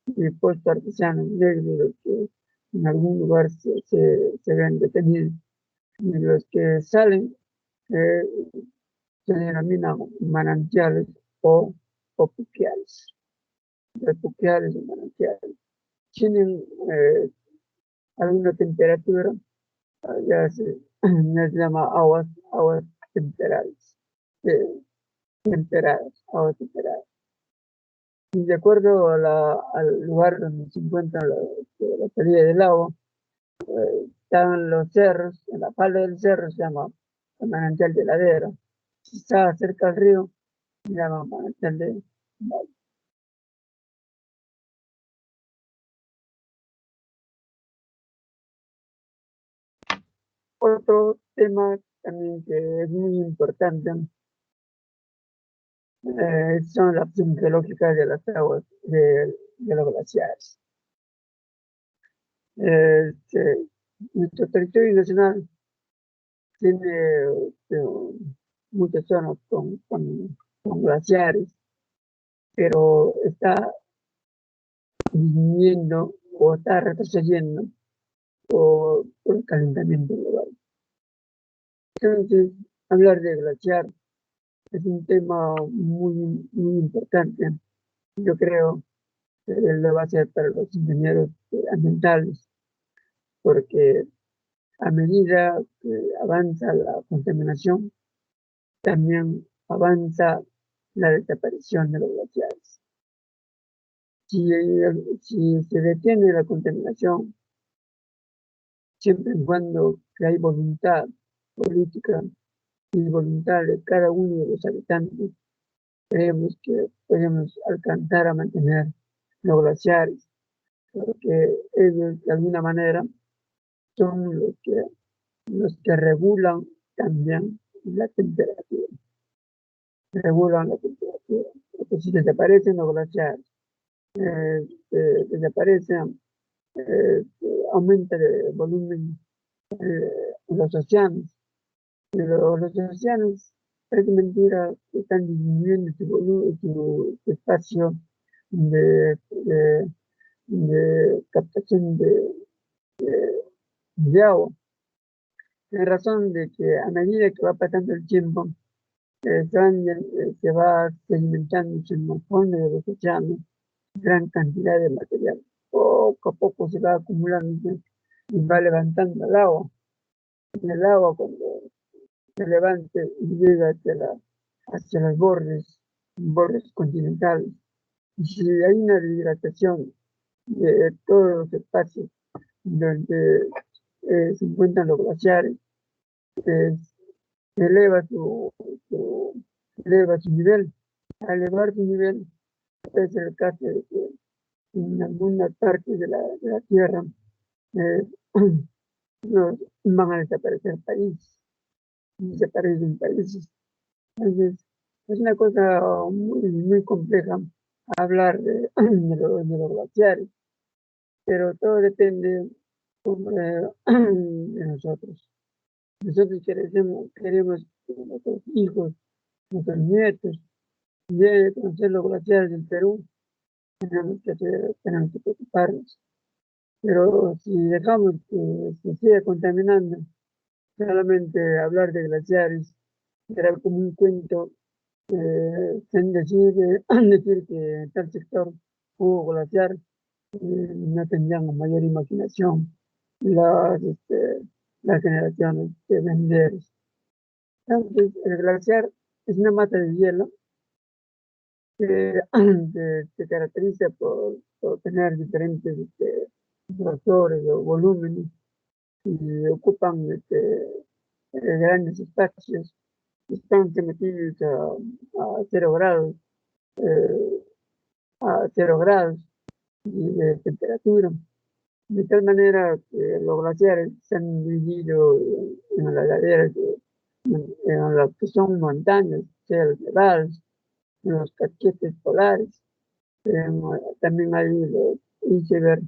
y pozos artesanos negros, los que en algún lugar se ven detenidos. Y los que salen eh, se denominan manantiales o puquiales. Los puquiales y manantiales tienen alguna temperatura, ya se llama aguas temperales, eh, aguas temperadas. Y de acuerdo al lugar donde se encuentra la salida del agua, están los cerros. En la falda del cerro se llama el manantial de ladera. Si está cerca del río, se llama manantial de Otro tema también que es muy importante son las opciones geológicas de las aguas de los glaciares. Nuestro territorio nacional tiene muchas zonas con glaciares, pero está disminuyendo o está retrocediendo por el calentamiento global. Entonces, hablar de glaciar es un tema muy, muy importante. Yo creo que lo va a ser para los ingenieros ambientales, porque a medida que avanza la contaminación, también avanza la desaparición de los glaciares. Si se detiene la contaminación, siempre y cuando que hay voluntad política y voluntad de cada uno de los habitantes, creemos que podemos alcanzar a mantener los glaciares, porque ellos de alguna manera son los que regulan también la temperatura. Regulan la temperatura. Porque si desaparecen los glaciares, desaparecen, aumenta el volumen en los océanos. Pero los océanos, parece mentira, están disminuyendo su volumen, su espacio de, de, de captación de agua. En razón de que a medida que va pasando el tiempo, se va sedimentando en los fondos de los océanos gran cantidad de material. Poco a poco se va acumulando y va levantando el agua. Y el agua cuando se levante y llega hacia los bordes continentales. Y si hay una deshidratación de todos los espacios donde se encuentran los glaciares, eh, eleva eleva su nivel. Al elevar su nivel, es el caso de que en algunas partes de la Tierra eh, no, van a desaparecer países, desaparecen países. Entonces, es una cosa muy, muy compleja hablar de los glaciares, pero todo depende de nosotros. Nosotros queremos que nuestros hijos, nuestros nietos, lleguen a conocer los glaciares del Perú. Tenemos que preocuparnos. Pero si dejamos que se siga contaminando, solamente hablar de glaciares será como un cuento, sin decir, decir que en tal sector hubo glaciar, no tendrían mayor imaginación las generaciones de venideras. Entonces, el glaciar es una masa de hielo que se caracteriza por tener diferentes grosores o volúmenes y ocupan grandes espacios, están sometidos a 0 grados, eh, a 0 grados de temperatura, de tal manera que los glaciares se han dividido en las laderas, en las que son montañas, sea los nevados, en los casquetes polares, también hay los iceberg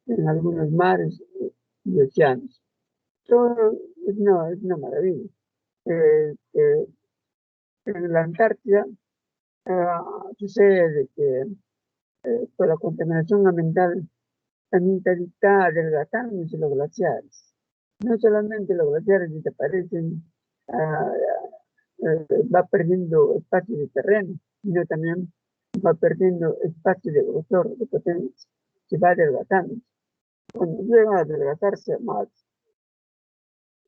en algunos mares y océanos. Todo es una maravilla. En la Antártida sucede que por la contaminación ambiental también está adelgazándose los glaciares. No solamente los glaciares desaparecen, ah, va perdiendo espacio de terreno, sino también va perdiendo espacio de grosor, de potencia, se va adelgazando. Cuando llega a adelgazarse más,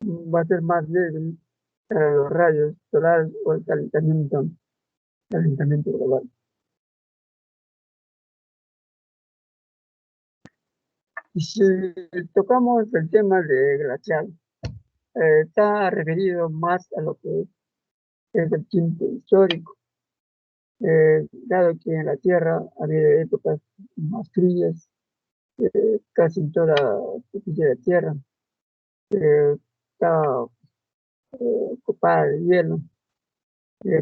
va a ser más débil para los rayos solares o el calentamiento global. Y si tocamos el tema de glacial, está referido más a lo que es el tiempo histórico, dado que en la Tierra había épocas más frías, casi en toda la superficie de la Tierra, estaba ocupada de hielo.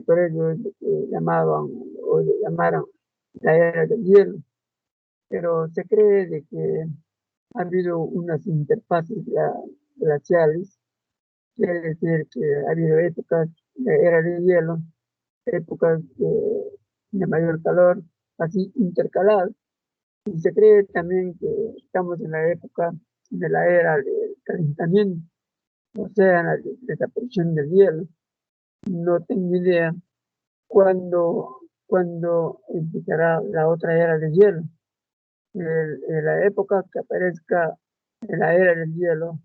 Por ello es lo que llamaban o le llamaron la era del hielo. Pero se cree de que ha habido unas interfaces glaciales, quiere decir que ha habido épocas de era de hielo, épocas de mayor calor, así intercaladas. Y se cree también que estamos en la época de la era del calentamiento, o sea, en la desaparición del hielo. No tengo idea cuándo empezará la otra era del hielo. En la época que aparezca en la era del hielo,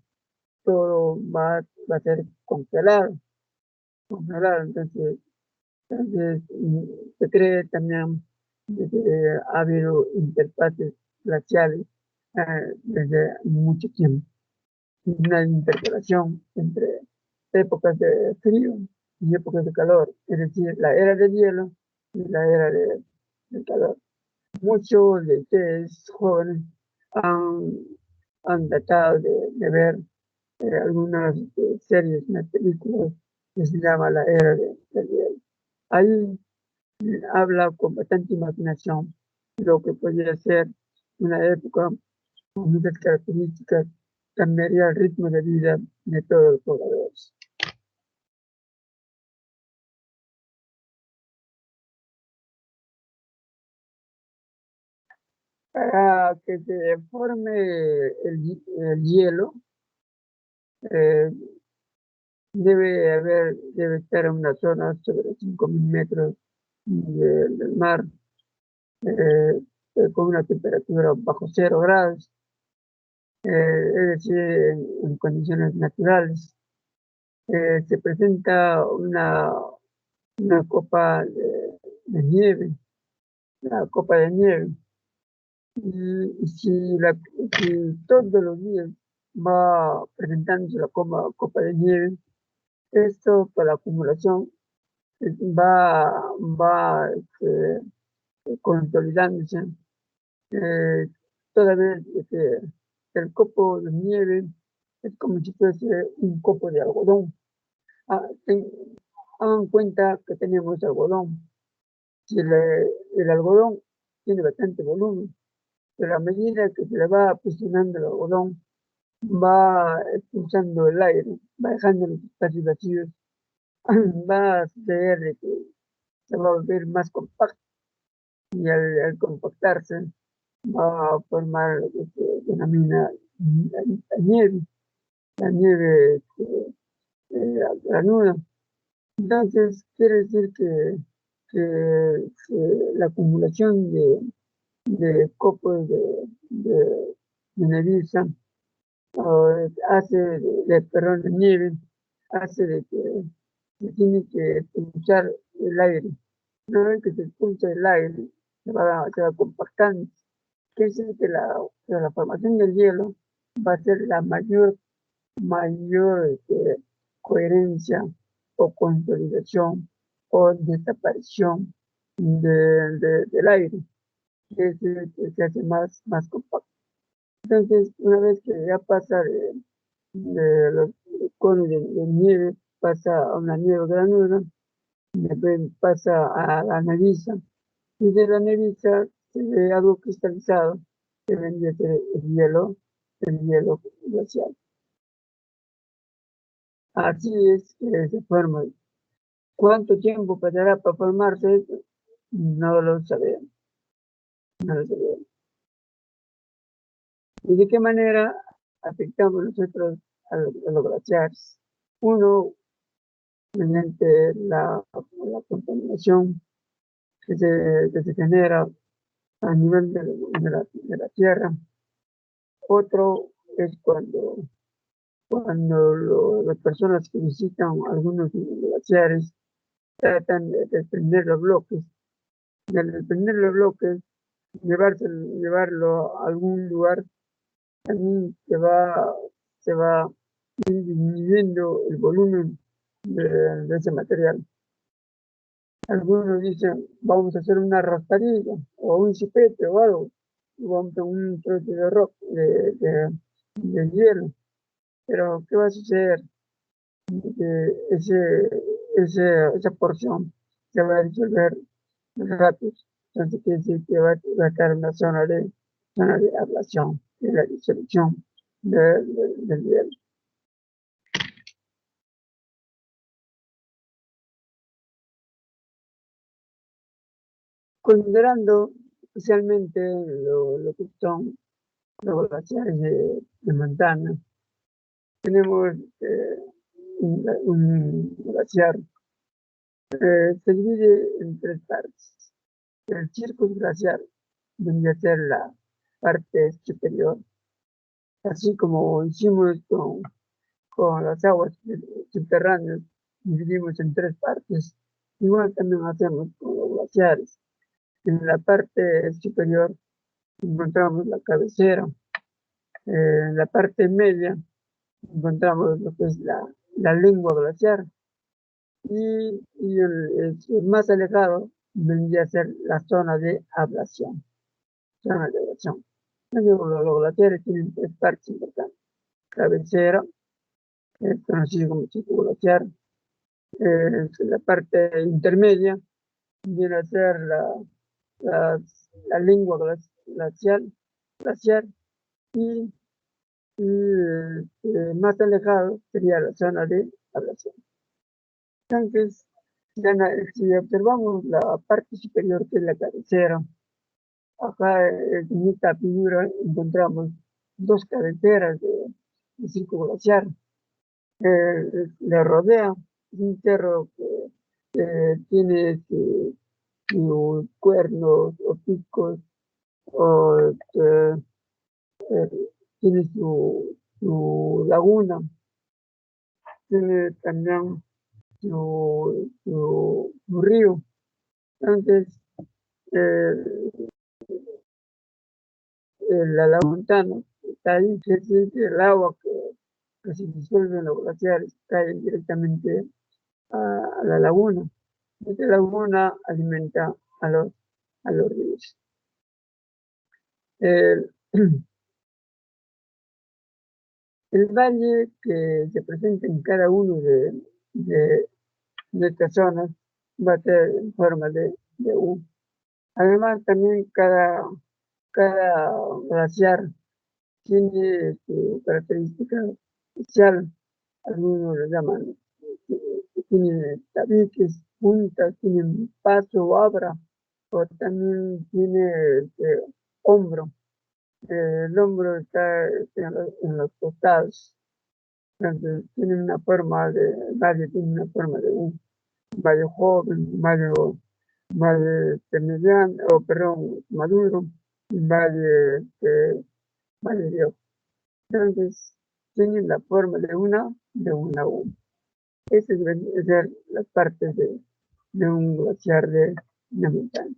todo va a ser congelado. Entonces, se cree también de que ha habido interfaces glaciales desde mucho tiempo. Una intercalación entre épocas de frío y épocas de calor, es decir, la era del hielo y la era del calor. Muchos de ustedes jóvenes han, han tratado de ver algunas series, unas películas que se llama La Era del Hielo. Ahí habla con bastante imaginación lo que podría ser una época con muchas características, cambiaría el ritmo de vida de todos los pobladores. Para que se forme el hielo, eh, debe estar en una zona sobre 5.000 metros del mar, eh, con una temperatura bajo 0 grados, es decir, en condiciones naturales. Se presenta una copa de nieve, la copa de nieve, y si todos los días va presentándose la copa de nieve, esto por la acumulación va consolidándose, eh, toda vez que el copo de nieve es como si fuese un copo de algodón. Ah, hagan cuenta que tenemos algodón. Si el algodón tiene bastante volumen, pero a medida que se le va presionando el algodón, va expulsando el aire, va dejando los espacios vacíos, va a suceder de que se va a volver más compacto, y al compactarse va a formar lo que se denomina la nieve, la nieve granuda. Entonces, quiere decir que la acumulación de copos de neviza, hace perdón, de nieve, hace de que se tiene que expulsar el aire. Una vez que se expulsa el aire, se va compactando. Quiere decir que la formación del hielo va a ser la mayor coherencia o consolidación o desaparición del aire, que se hace más compacto. Entonces, una vez que ya pasa de los conos de nieve, pasa a una nieve granuda, después pasa a la neviza, y de la neviza se ve algo cristalizado, que vendría a ser el hielo glacial. Así es que se forma. ¿Cuánto tiempo pasará para formarse? No lo sabemos, no lo sabemos. ¿Y de qué manera afectamos nosotros a los glaciares? Uno, mediante la contaminación que se genera a nivel de la tierra. Otro es cuando las personas que visitan algunos glaciares tratan de desprender los bloques. Y al desprender los bloques, llevarlo a algún lugar, también se va disminuyendo el volumen de ese material. Algunos dicen, vamos a hacer una raspadilla o un chipete o algo, y vamos a un trozo de rock, de hielo. Pero, ¿qué va a suceder? esa porción se va a disolver rápido. Entonces quiere decir que va a estar en una zona de ablación, de la disolución del hielo. Considerando especialmente lo que son los glaciares de Montana, tenemos un glaciar, se divide en tres partes. El Circus glaciar vendría a ser la parte superior, así como hicimos con las aguas subterráneas, dividimos en tres partes. Igual también hacemos con los glaciares. En la parte superior encontramos la cabecera. En la parte media encontramos lo que es la lengua glaciar. Y el más alejado vendría a ser la zona de ablación. Zona de ablación. Los glaciares tienen tres partes importantes. Cabecera, conocido como circo glaciar. La parte intermedia viene a ser la, la lengua glaciar y, más alejado sería la zona de ablación. Entonces, si observamos la parte superior que es la cabecera, acá en esta figura encontramos dos cabeceras de circo glaciar. Le rodea un cerro que tiene sus cuernos o picos, o tiene su laguna, tiene también su río. Entonces, eh, la montana está ahí, que es el agua que se disuelve en los glaciares, cae directamente a la laguna. Esta laguna alimenta a los ríos. El, el valle que se presenta en cada uno de estas zonas va a ser en forma de U. Además, también cada glaciar tiene su característica especial. Algunos lo llaman, tienen tabiques, puntas, tienen paso o abra, o también tiene hombro. El hombro está en los costados. Entonces, tiene una forma valle tiene una forma de un valle joven, valle mediano, o perdón, maduro, valle viejo. Entonces, tienen la forma de una U. Esas deben ser las partes de un glaciar de una montaña.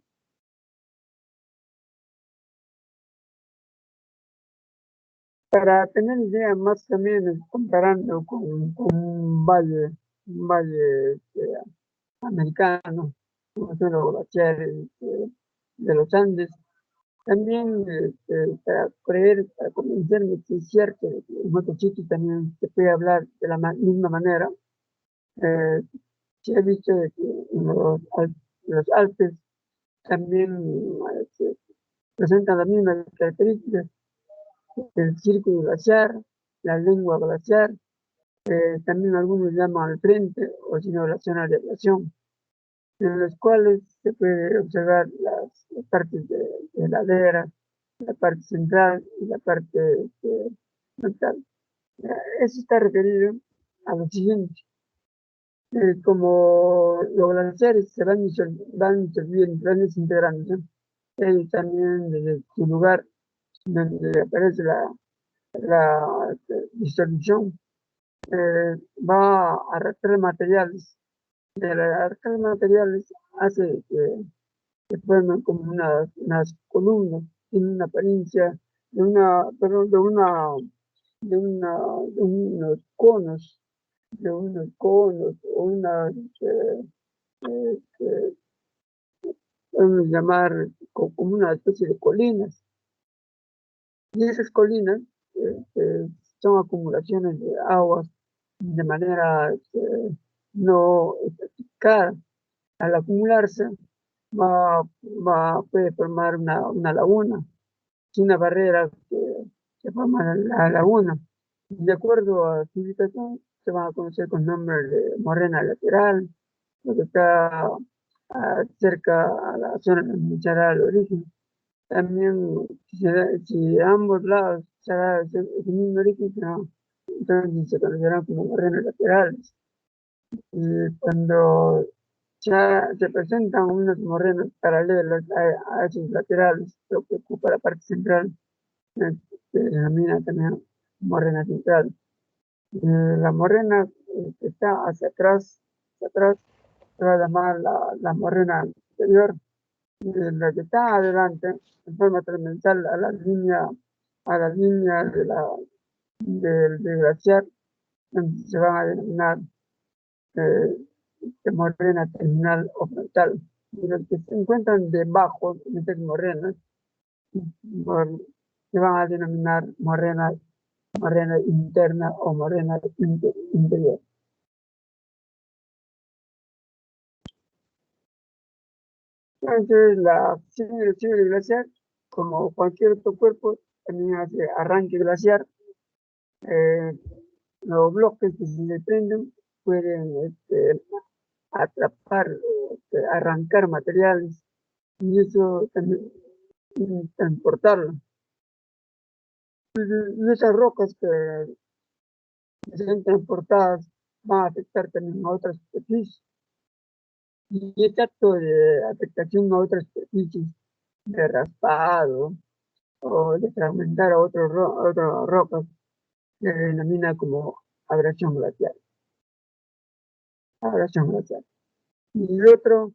Para tener idea más o menos, comparando con un valle americano, como son los glaciares de los Andes, también para convencerme que es cierto, en otros sitios también se puede hablar de la misma manera. Eh, Se ha visto de que en los Alpes también se presentan las mismas características, el círculo glaciar, la lengua glaciar, también algunos llaman al frente o si no la zona de ablación, en los cuales se puede observar las partes de ladera, la parte central y la parte frontal. Eso está referido a lo siguiente. Como los glaciares van disolviendo, van desintegrándose, ellos también desde su lugar donde aparece la disolución, va a arrastrar materiales. El arrastrar materiales hace que se formen como unas columnas, tiene una apariencia perdón, de unos conos o eh, podemos llamar como una especie de colinas. Y esas colinas son acumulaciones de aguas de manera no estratificada. Al acumularse, puede formar una laguna, es una barrera que forma la laguna. De acuerdo a su ubicación, se van a conocer con nombre de morrena lateral, lo que está cerca a la zona de Michará al origen. También, si a ambos lados se da ese mismo origen, entonces se conocerán como morrenas laterales. Y cuando ya se presentan unos morrenos paralelos a esos laterales, lo que ocupa la parte central, eh, se denomina también morrena central. La morrena que está hacia atrás, se va a llamar la morrena anterior. La que está adelante, en forma transversal a la línea del glaciar, se van a denominar eh, de morrena terminal o frontal. Y los que se encuentran debajo de estas morrenas se van a denominar morrena interna o morrena interior. Entonces, la sangre glaciar, como cualquier otro cuerpo, también hace arranque glaciar. Eh, los bloques que se desprenden pueden atrapar, arrancar materiales y eso también transportarlo. Y esas rocas que sean transportadas van a afectar también a otras superficies. Y este acto de afectación a otras superficies, de raspado o de fragmentar a otras rocas, se denomina como abrasión glacial. Abrasión glacial. Y el otro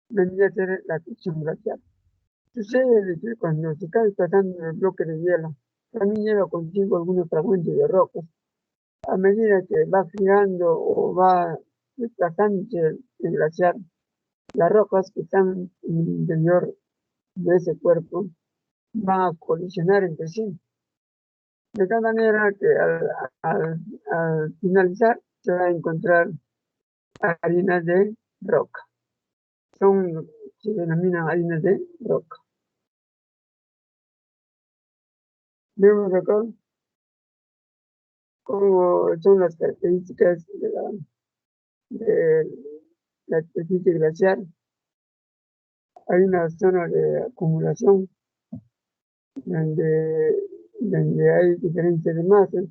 vendría a ser la fricción glacial. Sucede que cuando se cae pasando el bloque de hielo, también lleva consigo algunos fragmentos de rocas. A medida que va girando o va desplazándose el glaciar, las rocas que están en el interior de ese cuerpo van a colisionar entre sí. De tal manera que al finalizar se va a encontrar harinas de roca. Se denominan harinas de roca. Vemos acá cómo son las características de la superficie glaciar. Hay una zona de acumulación donde, donde hay diferencia de masas.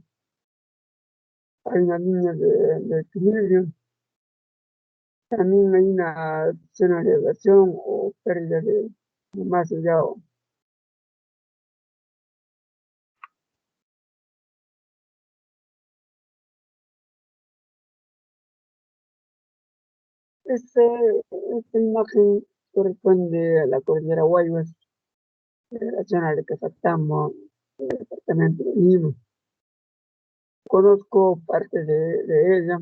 Hay una línea de equilibrio. También hay una zona de evasión o pérdida de masa de agua. Esta imagen corresponde a la cordillera Guaymas, de la zona de Cafactambo, del departamento de Lima. Conozco parte de ella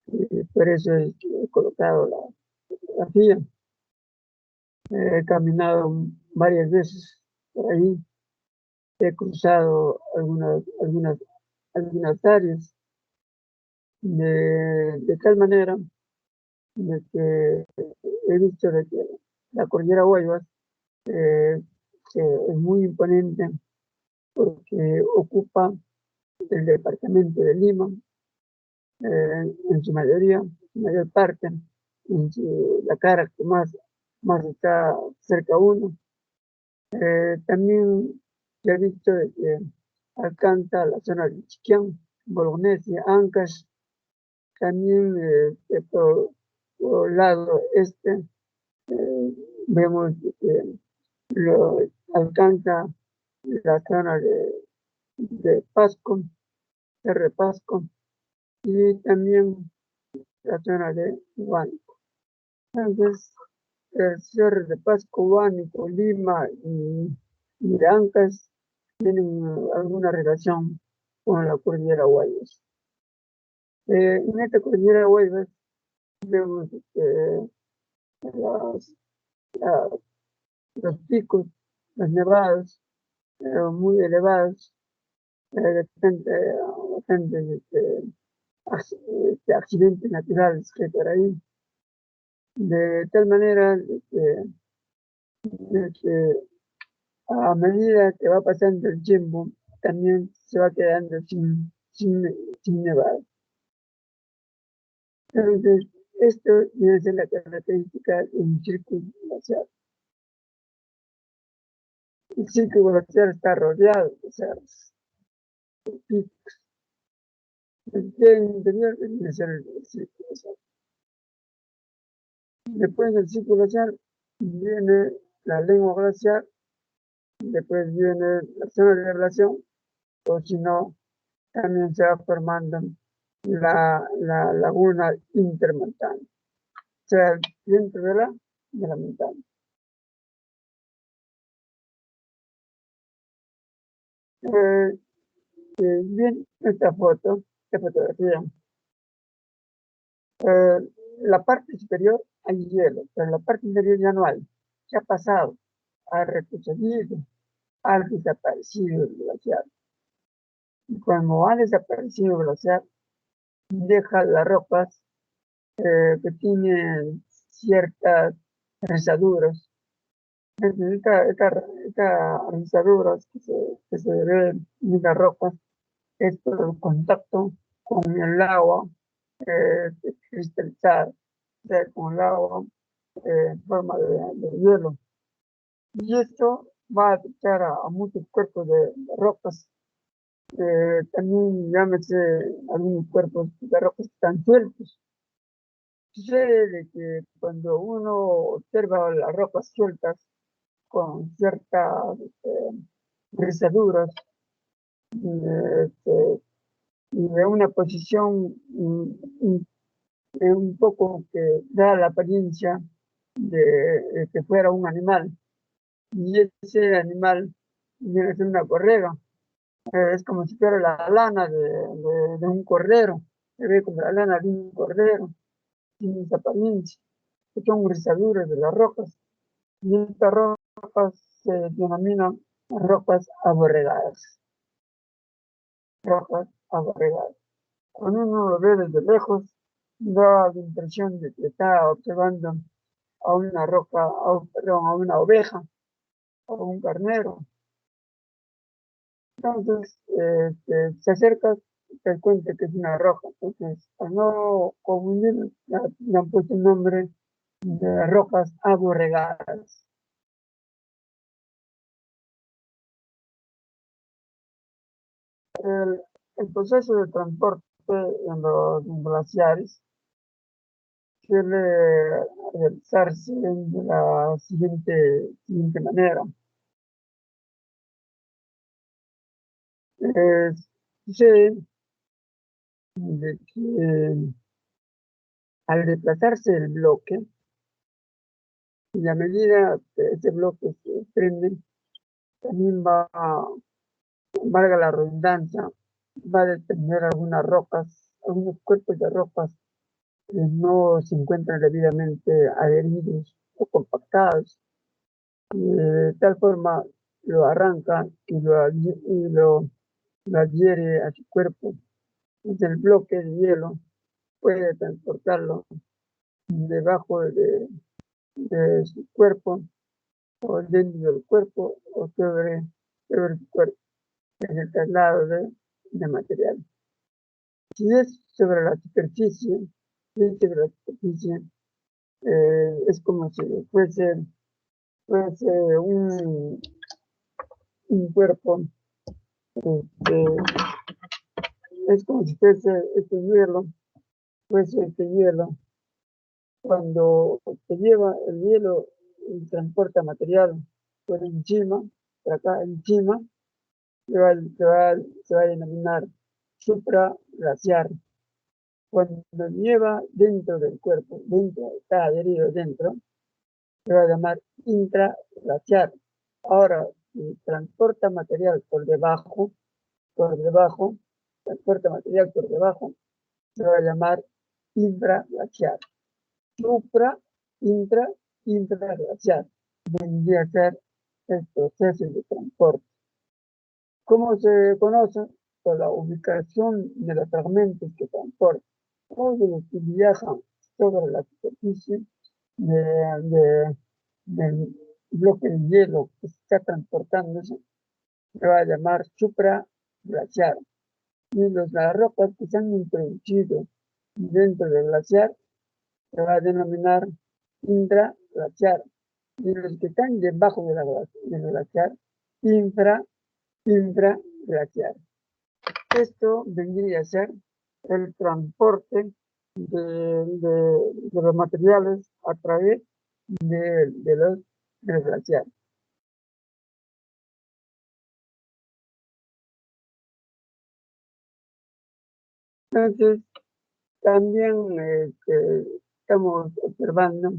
y por eso he colocado la fotografía. He caminado varias veces por ahí, he cruzado algunas áreas de tal manera de que he visto de que la cordillera Guaymas eh, es muy imponente porque ocupa el departamento de Lima en su mayoría, mayor parte, la cara que más está cerca a uno. También se ha visto de que alcanza la zona de Chiquián, Bolognesi, Ancash, también por el lado este vemos que lo alcanza la zona de Pasco, Cerre Pasco, y también la zona de Huánuco. Entonces, el Cerro de Pasco, Huánuco, Lima y Ancash tienen alguna relación con la cordillera Guayas. En esta cordillera Guayas vemos las- la- los picos, las nevadas muy elevadas, bastante accidentes naturales que por ahí. De tal manera de que a medida que va pasando el tiempo, también se va quedando sin nevar. Entonces, esto debe ser la característica de un círculo glaciar. El círculo glaciar está rodeado de cerros, de picos. El pie interior debe ser el círculo glaciar. Después del círculo glaciar viene la lengua glaciar, después viene la zona de elevación, o si no, también se va formando la laguna intermontana, o sea, dentro de la montaña. Eh, Bien, esta fotografía, eh, la parte superior hay hielo, pero en la parte inferior ya no hay. Se ha pasado, ha retrocedido, ha desaparecido el glaciar. Y cuando ha desaparecido el glaciar, deja las rocas que tienen ciertas rizaduras. Estas rizaduras que se ven en las rocas es por el contacto con el agua cristalizada, o sea, con el agua en forma de hielo. Y esto va a afectar a muchos cuerpos de rocas. También llámese algunos cuerpos de rocas que están sueltos. Sucede de que cuando uno observa las rocas sueltas con ciertas rizaduras y de una posición un poco que da la apariencia de que fuera un animal, y ese animal viene a ser una correa. Es como si fuera la lana de un cordero, se ve como la lana de un cordero, tiene esa apariencia, que son rizaduras de las rocas, y estas rocas se denominan rocas aborregadas, rocas aborregadas. Cuando uno lo ve desde lejos, da la impresión de que está observando a una roca, perdón, a una oveja o un carnero. Entonces, se acerca, te das cuenta que es una roca. Entonces, para no confundir, le han puesto el nombre de rocas aborregadas. El, el proceso de transporte en los glaciares suele realizarse de la siguiente manera. Eh, Sucede de que al desplazarse el bloque, y a medida que ese bloque se desprende, también valga la redundancia, va a desprender algunas rocas, algunos cuerpos de rocas que no se encuentran debidamente adheridos o compactados. Y de tal forma lo arranca lo adhiere a su cuerpo. Entonces el bloque de hielo puede transportarlo debajo de su cuerpo o dentro del cuerpo o sobre su cuerpo en el traslado de material. Si es sobre la superficie, si es sobre la superficie, es como si fuese un cuerpo, este, es como si fuese este hielo, cuando se lleva el hielo y transporta material por encima, por acá encima, se va a denominar supraglaciar. Cuando lleva dentro del cuerpo, está adherido dentro, se va a llamar intraglaciar. Ahora, si transporta material por debajo, transporta material por debajo, se va a llamar infraglaciar. Supra, intra, intraglaciar. Vendría a ser el proceso de transporte. ¿Cómo se conoce? por la ubicación de los fragmentos que transportan. Todos los que viajan sobre la superficie del bloque de hielo que se está transportándose se va a llamar supraglaciar. Y las rocas que se han introducido dentro del glaciar se va a denominar intraglaciar. Y los que están debajo del glaciar, infraglaciar. Esto vendría a ser el transporte de los materiales a través del glaciar. Entonces, también estamos observando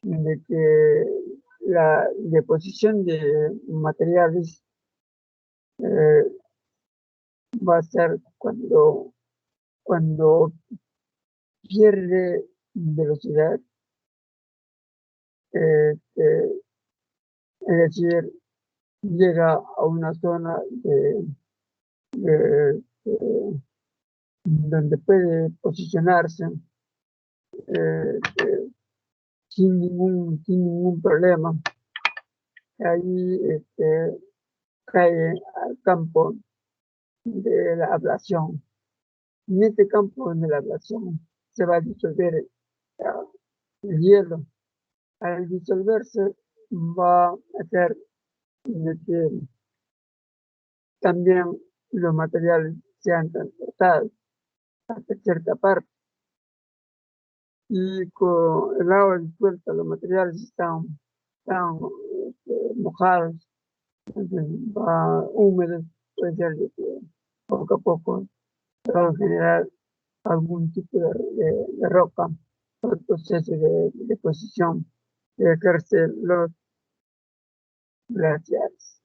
de que la deposición de materiales va a ser cuando pierde velocidad, es decir, llega a una zona donde puede posicionarse sin ningún problema. Ahí cae al campo de la ablación. En este campo de la ablación se va a disolver el hielo. Al disolverse va a hacer que también los materiales sean transportados hasta cierta parte. Y con el agua disuelta los materiales están mojados, entonces húmedos, puede ser que poco a poco se va a generar algún tipo de roca por el proceso de deposición que ejercen los glaciares.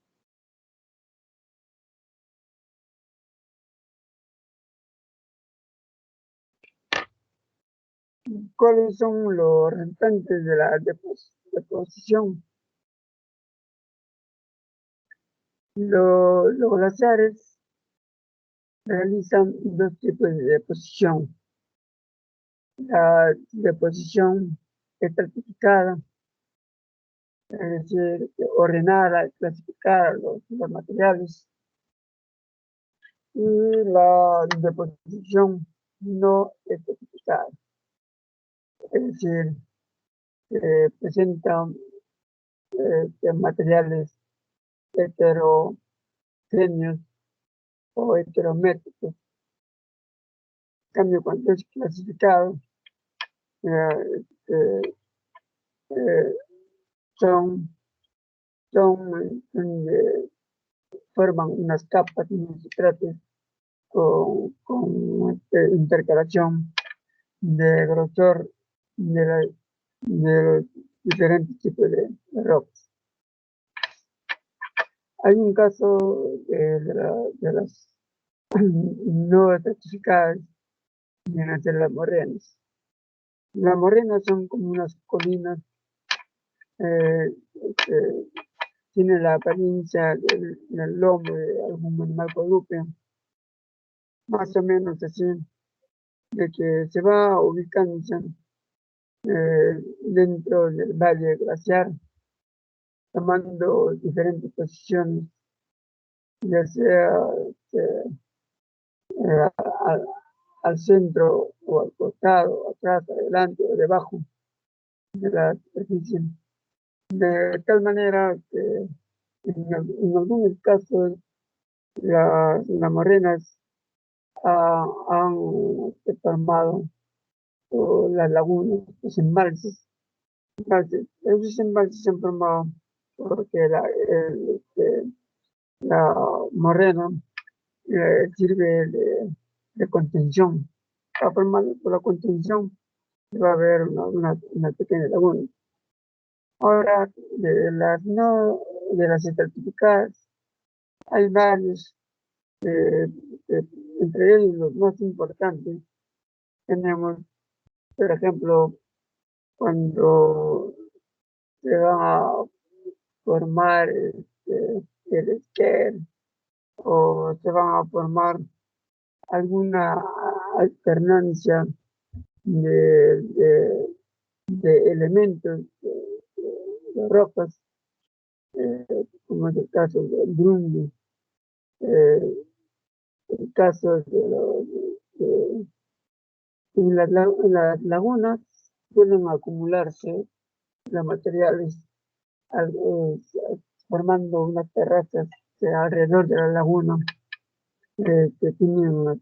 ¿Cuáles son los resultantes de la deposición? Los glaciares realizan dos tipos de deposición. La deposición estratificada, es decir, ordenada, clasificada los materiales, y la deposición no estratificada, es decir, presentan materiales heterogéneos o heterométricos. En cambio, cuando es clasificado, eh, eh, son, forman unas capas, unos estratos con intercalación de grosor de los diferentes tipos de rocas. Hay un caso de las no estratificadas, vienen a ser las morenas. Las morenas son como unas colinas que tienen la apariencia del lomo de algún animal cuadrúpedo, más o menos así, de que se va ubicándose dentro del valle glaciar, tomando diferentes posiciones, ya sea al centro o al costado, atrás, adelante o debajo de la superficie. De tal manera que en algunos casos las morenas han formado las lagunas, los embalses. Esos embalses se han formado porque la morena sirve de contención. Está formado por la contención, va a haber una pequeña laguna. Ahora, de las estratificadas, hay varios, entre ellos los más importantes. Tenemos, por ejemplo, cuando se va a formar el Esquer o se van a formar alguna alternancia de elementos de rocas, como es el caso del Grundy, el caso de- en las lagunas suelen acumularse los materiales eh, formando unas terrazas alrededor de la laguna que tienen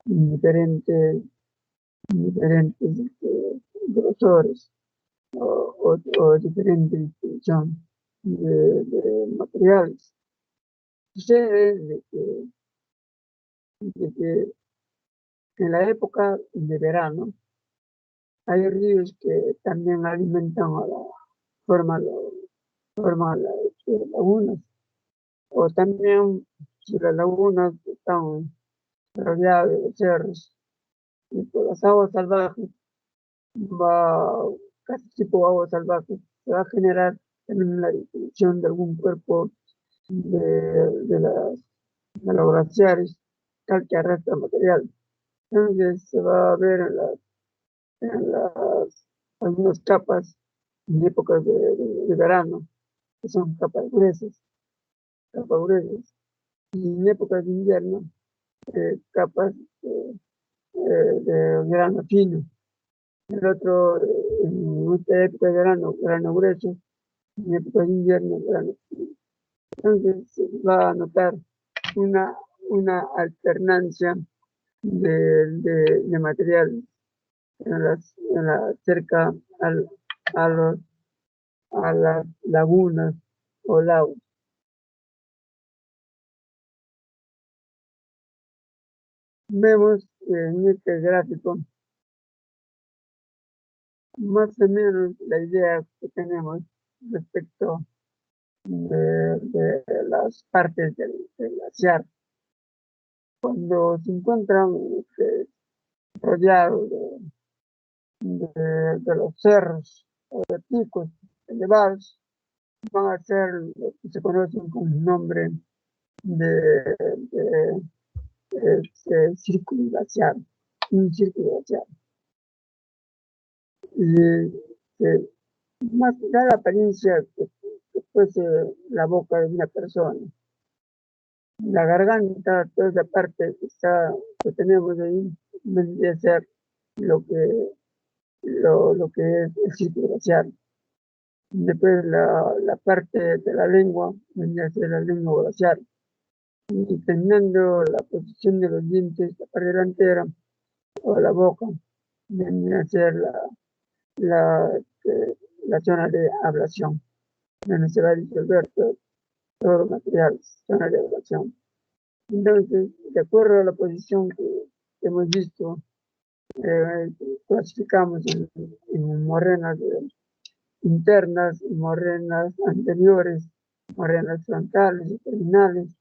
diferentes, diferentes grosores o diferente distribución de materiales. Sucede de que en la época de verano hay ríos que también alimentan a forman, forman las lagunas, o también si las lagunas están rodeadas de cerros y por las aguas salvajes va, casi tipo agua salvaje, se va a generar también la distribución de algún cuerpo de los glaciares, tal que arrastra material. Entonces se va a ver en las algunas capas en épocas de verano, que son capas gruesas, y en épocas de invierno, capas de grano fino. El otro, en esta época de verano, grano grueso, en época de invierno, grano fino. Entonces se va a notar una, una alternancia de material cerca a, los, a las lagunas o lagos. Vemos en este gráfico más o menos la idea que tenemos respecto de las partes del glaciar. Cuando se encuentran rodeados de los cerros o de picos elevados, van a ser lo que se conocen con el nombre de círculo glaciar, un círculo glaciar. Y más da la apariencia que fuese la boca de una persona. La garganta, toda esa parte que tenemos ahí, vendría a ser lo lo que es el círculo glaciar. Después la parte de la lengua vendría a ser la lengua glaciar. Y terminando la posición de los dientes, la parte delantera o la boca, vendría a ser la, eh, la zona de ablación, donde se va a disolver todo el material, zona de ablación. Entonces, de acuerdo a la posición que hemos visto, eh, clasificamos en morrenas internas, morrenas anteriores, morrenas frontales y terminales,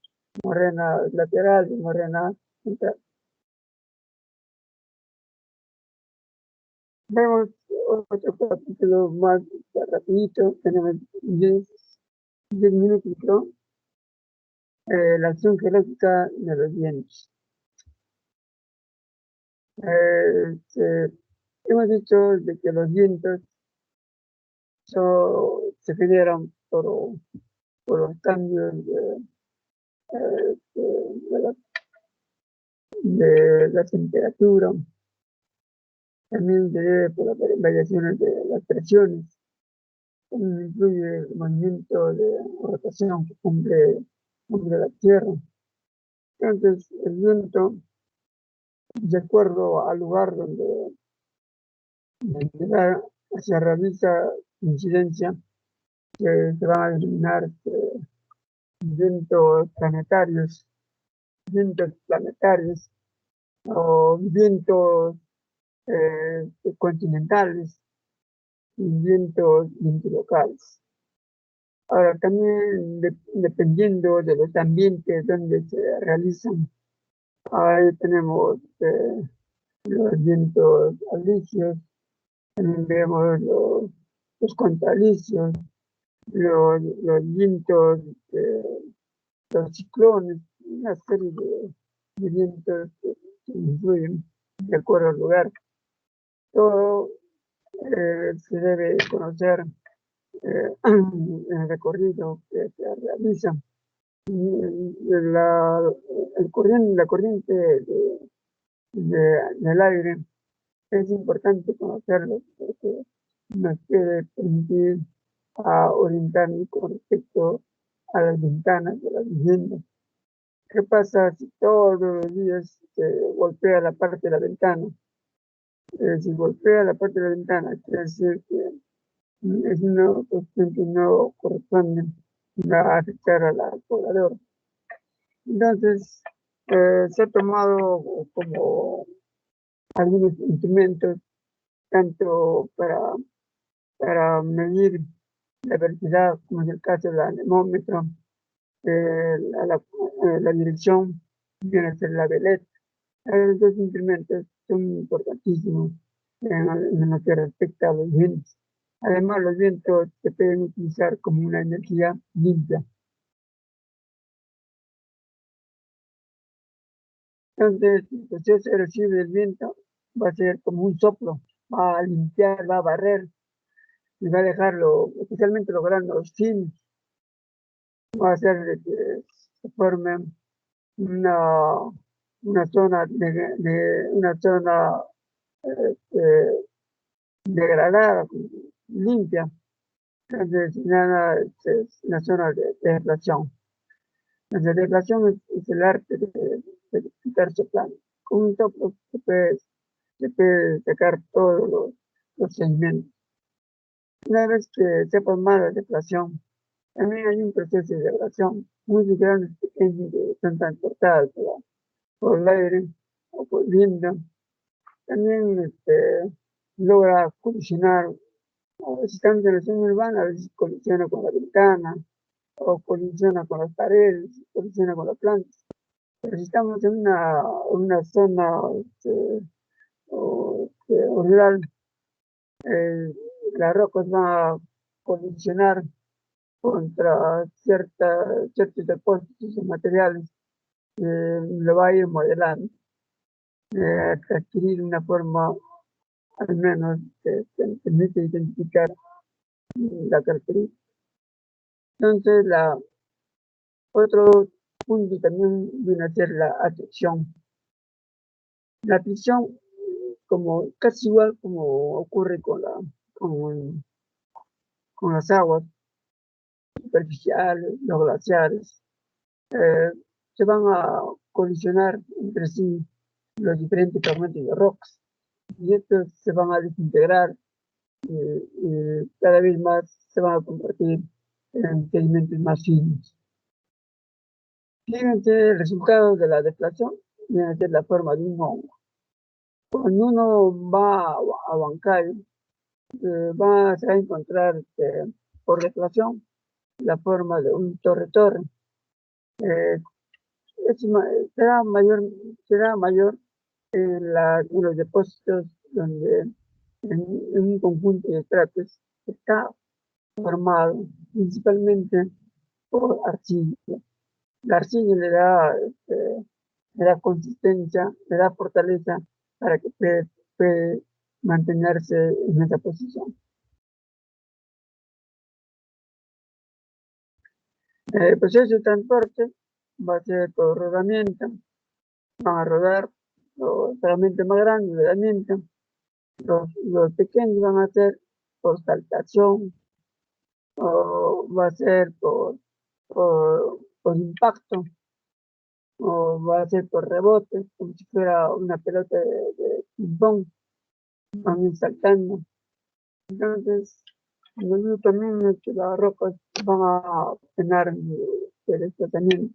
morrenas laterales y morrenas centrales. Vemos otro capítulo más rapidito, tenemos 10 minutos, ¿no? La acción geológica de los vientos. Hemos dicho de que los vientos se generan por los cambios de la temperatura, también se debe por las variaciones de las presiones, también incluye el movimiento de rotación que cumple la Tierra. Entonces, el viento, de acuerdo al lugar donde se realiza incidencia, se van a denominar vientos planetarios o vientos continentales y vientos locales. Ahora, también dependiendo de los ambientes donde se realizan, ahí tenemos los vientos alisios, también vemos los contralisios, los vientos los ciclones, una serie de vientos que influyen de acuerdo al lugar. Todo se debe conocer en el recorrido que se realiza. La corriente del aire es importante conocerlo porque nos puede permitir orientarnos con respecto a las ventanas de las viviendas. ¿Qué pasa si todos los días se golpea la parte de la ventana? Si golpea la parte de la ventana, quiere decir que es una cuestión que no corresponde, va a afectar al poblador. Entonces, se ha tomado como algunos instrumentos, tanto para medir la velocidad, como es el caso del anemómetro, la dirección, viene a ser la veleta. Esos dos instrumentos son importantísimos en lo que respecta a los vientos. Además, los vientos se pueden utilizar como una energía limpia. Entonces, el proceso erosivo del viento va a ser como un soplo, va a limpiar, va a barrer y va a dejarlo, especialmente los granos finos, va a hacer de que se forme una, una zona una zona este, degradada, limpia. Entonces, nada, es una zona de deflación. La deflación es el arte de quitar soplando. Con un soplo se puede sacar todos los sedimentos. Una vez que se ha formado la deflación, también hay un proceso de deflación. Muchos granos pequeños que son transportados por el aire o por el viento. También logra colisionar. Si estamos en la zona urbana, a veces colisiona con la ventana, o colisiona con las paredes, colisiona con las plantas. Pero si estamos en una zona rural, las rocas van a colisionar contra ciertos depósitos de materiales, lo va a ir modelando, hasta adquirir una forma al menos que permite identificar la característica. Entonces, otro punto también viene a ser la atracción. La atracción, como casi igual como ocurre con las aguas superficiales, los glaciares, eh, se van a colisionar entre sí los diferentes fragmentos de rocas y estos se van a desintegrar y cada vez más se van a convertir en sedimentos más finos. Fíjense el resultado de la deflación, viene a ser la forma de un hongo. Cuando uno va a Huancayo, se va a encontrar por deflación la forma de un torre-torre. Eh, será mayor en los depósitos donde en un conjunto de estratos está formado principalmente por arcilla. La arcilla le da consistencia, le da fortaleza para que puede mantenerse en esa posición. El proceso de transporte va a ser por rodamiento, van a rodar los fragmentos más grandes de rodamiento, los pequeños van a ser por saltación, o va a ser por impacto, o va a ser por rebote, como si fuera una pelota de ping-pong, van a ir saltando. Entonces, lo también es que las rocas van a tener el desplazamiento.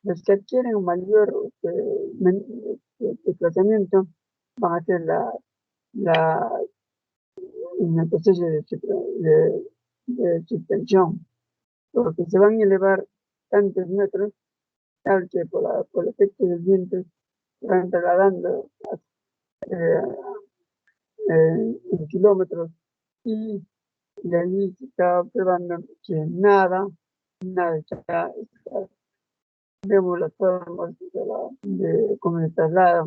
Los que adquieren un mayor desplazamiento van a hacer en el proceso de suspensión, porque se van a elevar tantos metros, tal que por el efecto del viento se van trasladando eh, en kilómetros y de allí se está observando que nada está vemos las formas de cómo se trasladan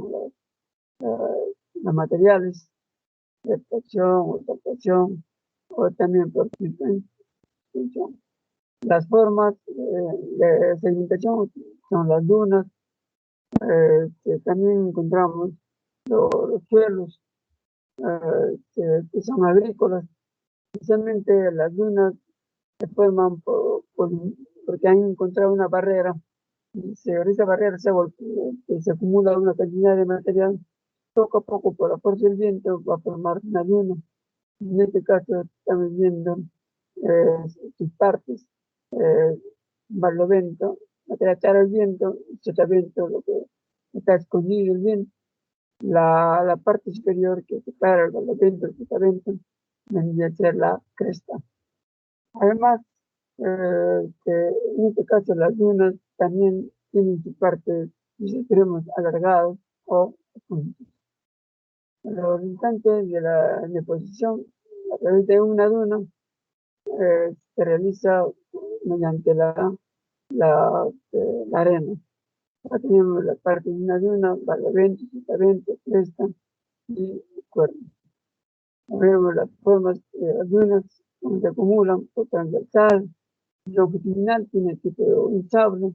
los materiales de extracción o exportación, o también por suspensión. Las formas de sedimentación son las dunas, que también encontramos los suelos que son agrícolas. Especialmente las dunas se forman porque han encontrado una barrera, y sobre esa barrera se acumula una cantidad de material. Poco a poco, por la fuerza del viento, va a formar una duna. En este caso estamos viendo sus partes, barlovento, material el viento, sotavento, lo que está escondido el viento. La parte superior que separa el barlovento del sotavento vendría a ser la cresta. Además, en este caso las dunas también tienen su parte, sus extremos alargados o juntos. Los instantes de la deposición a través de una duna se realiza mediante la arena. Acá tenemos la parte de una duna, barlovento, sotavento, cresta y cuerno. Vemos las formas de las dunas, cómo se acumulan por transversal, longitudinal, tiene tipo de un sable,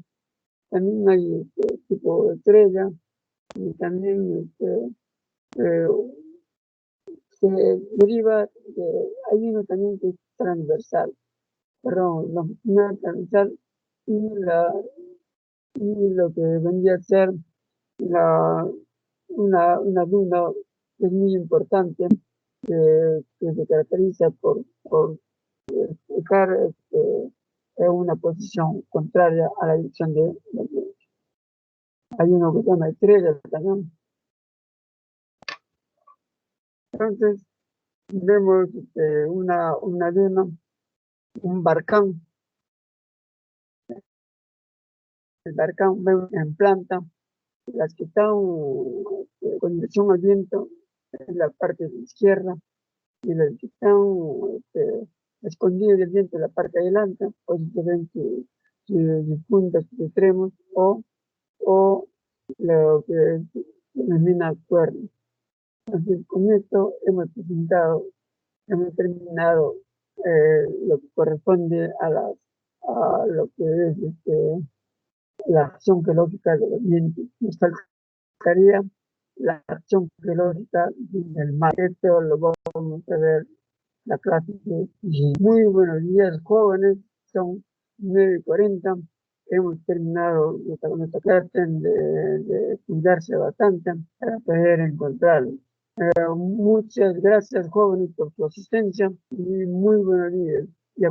también hay tipo de estrella, y también se deriva hay uno también que es transversal, perdón, longitudinal, transversal, y lo que vendría a ser una duna que es muy importante, que se caracteriza por fijar en una posición contraria a la dirección del viento. Hay uno que se llama estrella también. Entonces, vemos una duna, un barcán. El barcán vemos en planta, las que están con dirección al viento es la parte de la izquierda, y las que están escondidas del viento en la parte de adelante, pues se ven sus puntas, sus extremos, o lo que se denomina cuerno. Entonces, con esto hemos terminado lo que corresponde a lo que es la acción geológica de los vientos. Nos faltaría la acción geológica del mar. Esto lo vamos a ver la clase de muy buenos días, jóvenes. Son 9:40. Hemos terminado nuestra clase de cuidarse bastante para poder encontrarlo. Muchas gracias, jóvenes, por su asistencia, y muy buenos días. Y